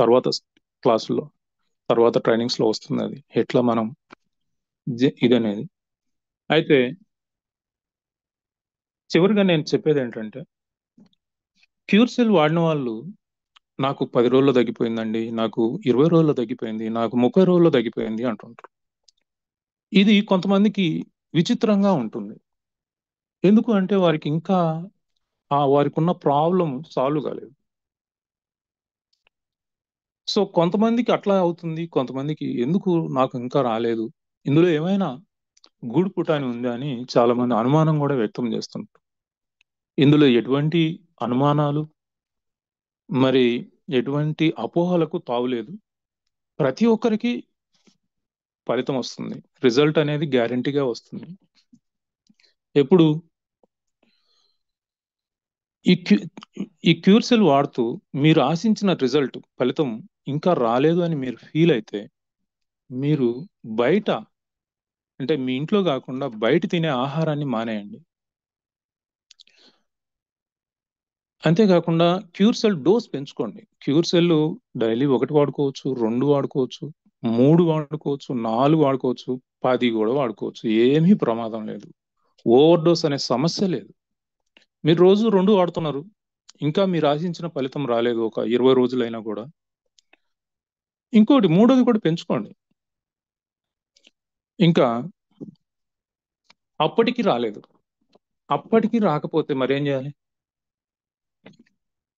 తర్వాత క్లాసుల్లో, తర్వాత ట్రైనింగ్స్ లో వస్తుంది అది ఎట్లా మనం ఇదనేది. అయితే చివరిగా నేను చెప్పేది ఏంటంటే, క్యూర్ సెల్ వాడిన వాళ్ళు నాకు 10 రోజుల్లో తగ్గిపోయిందండి, నాకు 20 రోజుల్లో తగ్గిపోయింది, నాకు 30 రోజుల్లో తగ్గిపోయింది అంటుంటారు. ఇది కొంతమందికి విచిత్రంగా ఉంటుంది. ఎందుకు అంటే వారికి ఇంకా వారికి ఉన్న ప్రాబ్లం సాల్వ్ కాలేదు. సో కొంతమందికి అట్లా అవుతుంది, కొంతమందికి ఎందుకు నాకు ఇంకా రాలేదు, ఇందులో ఏమైనా గూడు పుటాని ఉంది అని చాలా మంది అనుమానం కూడా వ్యక్తం చేస్తుంటారు. ఇందులో ఎటువంటి అనుమానాలు మరి ఎటువంటి అపోహలకు తావులేదు. ప్రతి ఒక్కరికి ఫలితం వస్తుంది, రిజల్ట్ అనేది గ్యారంటీగా వస్తుంది. ఎప్పుడు ఈ క్యూర్ సెల్ వాడుతూ మీరు ఆశించిన రిజల్ట్ ఫలితం ఇంకా రాలేదు అని మీరు ఫీల్ అయితే, మీరు బయట అంటే మీ ఇంట్లో కాకుండా బయట తినే ఆహారాన్ని మానేయండి. అంతేకాకుండా క్యూర్ సెల్ డోస్ పెంచుకోండి. క్యూర్ సెల్ డైలీ 1 వాడుకోవచ్చు, 2 వాడుకోవచ్చు, 3 వాడుకోవచ్చు, 4 వాడుకోవచ్చు, 10 కూడా వాడుకోవచ్చు. ఏమీ ప్రమాదం లేదు. ఓవర్ డోస్ అనే సమస్య లేదు. మీరు రోజు 2 వాడుతున్నారు, ఇంకా మీరు ఆశించిన ఫలితం రాలేదు ఒక 20 రోజులైనా కూడా, ఇంకోటి 3వది కూడా పెంచుకోండి. ఇంకా అప్పటికి రాలేదు, అప్పటికి రాకపోతే మరేం చేయాలి?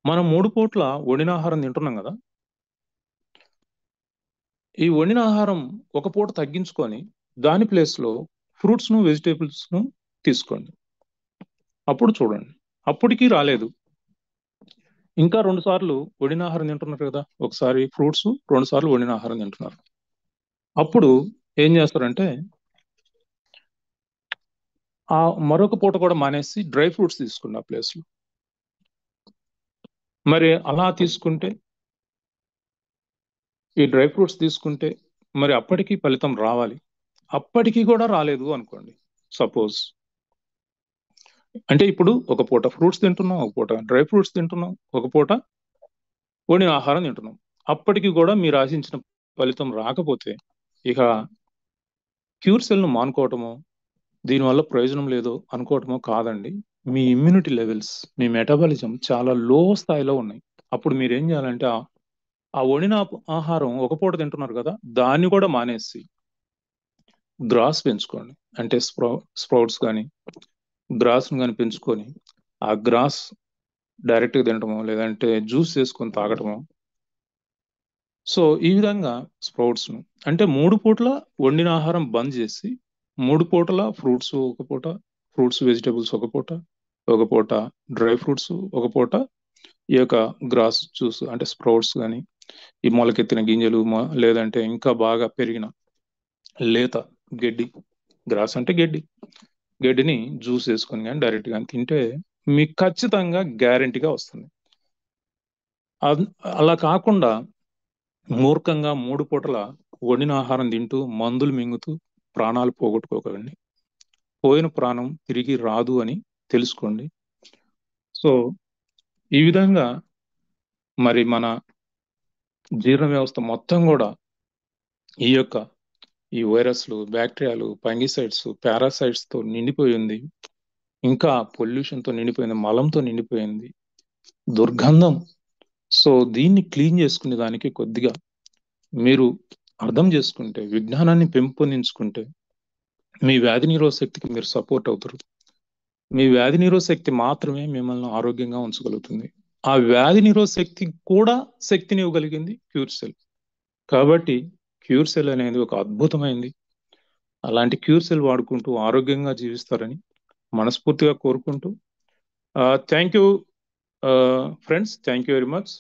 మనం 3 పూట్ల వండిన ఆహారం తింటున్నాం కదా, ఈ వండిన ఆహారం ఒక పూట తగ్గించుకొని దాని ప్లేస్లో ఫ్రూట్స్ను వెజిటేబుల్స్ను తీసుకోండి. అప్పుడు చూడండి, అప్పటికి రాలేదు, ఇంకా 2 సార్లు వండిన ఆహారం తింటున్నారు కదా, ఒకసారి ఫ్రూట్స్, 2 సార్లు వండిన ఆహారం తింటున్నారు. అప్పుడు ఏం చేస్తారంటే ఆ మరొక పూట కూడా మానేసి డ్రై ఫ్రూట్స్ తీసుకోండి ఆ ప్లేస్లో. మరి అలా తీసుకుంటే, ఈ డ్రై ఫ్రూట్స్ తీసుకుంటే మరి అప్పటికి ఫలితం రావాలి. అప్పటికి కూడా రాలేదు అనుకోండి, సపోజ్, అంటే ఇప్పుడు ఒక పూట ఫ్రూట్స్ తింటున్నాం, ఒక పూట డ్రై ఫ్రూట్స్ తింటున్నాం, ఒక పూట వండిన ఆహారం తింటున్నాం, అప్పటికి కూడా మీరు ఆశించిన ఫలితం రాకపోతే ఇక క్యూర్ సెల్ను మానుకోవటమో, దీనివల్ల ప్రయోజనం లేదో అనుకోవటమో కాదండి. మీ ఇమ్యూనిటీ లెవెల్స్, మీ మెటబాలిజం చాలా లో స్థాయిలో ఉన్నాయి. అప్పుడు మీరు ఏం చేయాలంటే ఆ వండిన ఆహారం ఒక పూట తింటున్నారు కదా, దాన్ని కూడా మానేసి గ్రాస్ పెంచుకోండి. అంటే స్ప్రౌట్స్ కానీ గ్రాస్ను కానీ పెంచుకొని ఆ గ్రాస్ డైరెక్ట్గా తినటమో లేదంటే జ్యూస్ చేసుకొని తాగటమో. సో ఈ విధంగా స్ప్రౌట్స్ను అంటే 3 పూట్ల వండిన ఆహారం బంద్ చేసి 3 పూటల ఫ్రూట్స్ ఒక పూట, ఫ్రూట్స్ వెజిటేబుల్స్ ఒక పూట, ఒక పూట డ్రై ఫ్రూట్స్, ఒక పూట ఈ యొక్క గ్రాస్ జ్యూస్ అంటే స్ప్రౌట్స్ కానీ ఈ మొలకెత్తిన గింజలు లేదంటే ఇంకా బాగా పెరిగిన లేత గడ్డి గ్రాస్ అంటే గడ్డిని జ్యూస్ వేసుకొని కానీ డైరెక్ట్ కానీ తింటే మీకు ఖచ్చితంగా గ్యారెంటీగా వస్తుంది. అలా కాకుండా మూర్ఖంగా 3 పూటల వండిన ఆహారం తింటూ మందులు మింగుతూ ప్రాణాలు పోగొట్టుకోకండి. పోయిన ప్రాణం తిరిగి రాదు అని తెలుసుకోండి. సో ఈ విధంగా మరి మన జీర్ణ వ్యవస్థ మొత్తం కూడా ఈ వైరస్లు, బ్యాక్టీరియాలు, ఫంగిసైడ్స్, పారాసైట్స్ తో నిండిపోయింది. ఇంకా పొల్యూషన్ తో నిండిపోయింది, మలంతో నిండిపోయింది, దుర్గంధం. సో దీన్ని క్లీన్ చేసుకునే దానికి కొద్దిగా మీరు అర్థం చేసుకుంటే, విజ్ఞానాన్ని పెంపొందించుకుంటే మీ వ్యాధి నిరోధ శక్తికి మీరు సపోర్ట్ అవుతారు. మీ వ్యాధి నిరోధ శక్తి మాత్రమే మిమ్మల్ని ఆరోగ్యంగా ఉంచగలుగుతుంది. ఆ వ్యాధి నిరోధ శక్తి కూడా శక్తిని ఇవ్వగలిగింది క్యూర్ సెల్. కాబట్టి క్యూర్ సెల్ అనేది ఒక అద్భుతమైంది. అలాంటి క్యూర్ సెల్ వాడుకుంటూ ఆరోగ్యంగా జీవిస్తారని మనస్ఫూర్తిగా కోరుకుంటూ thank you friends, thank you very much.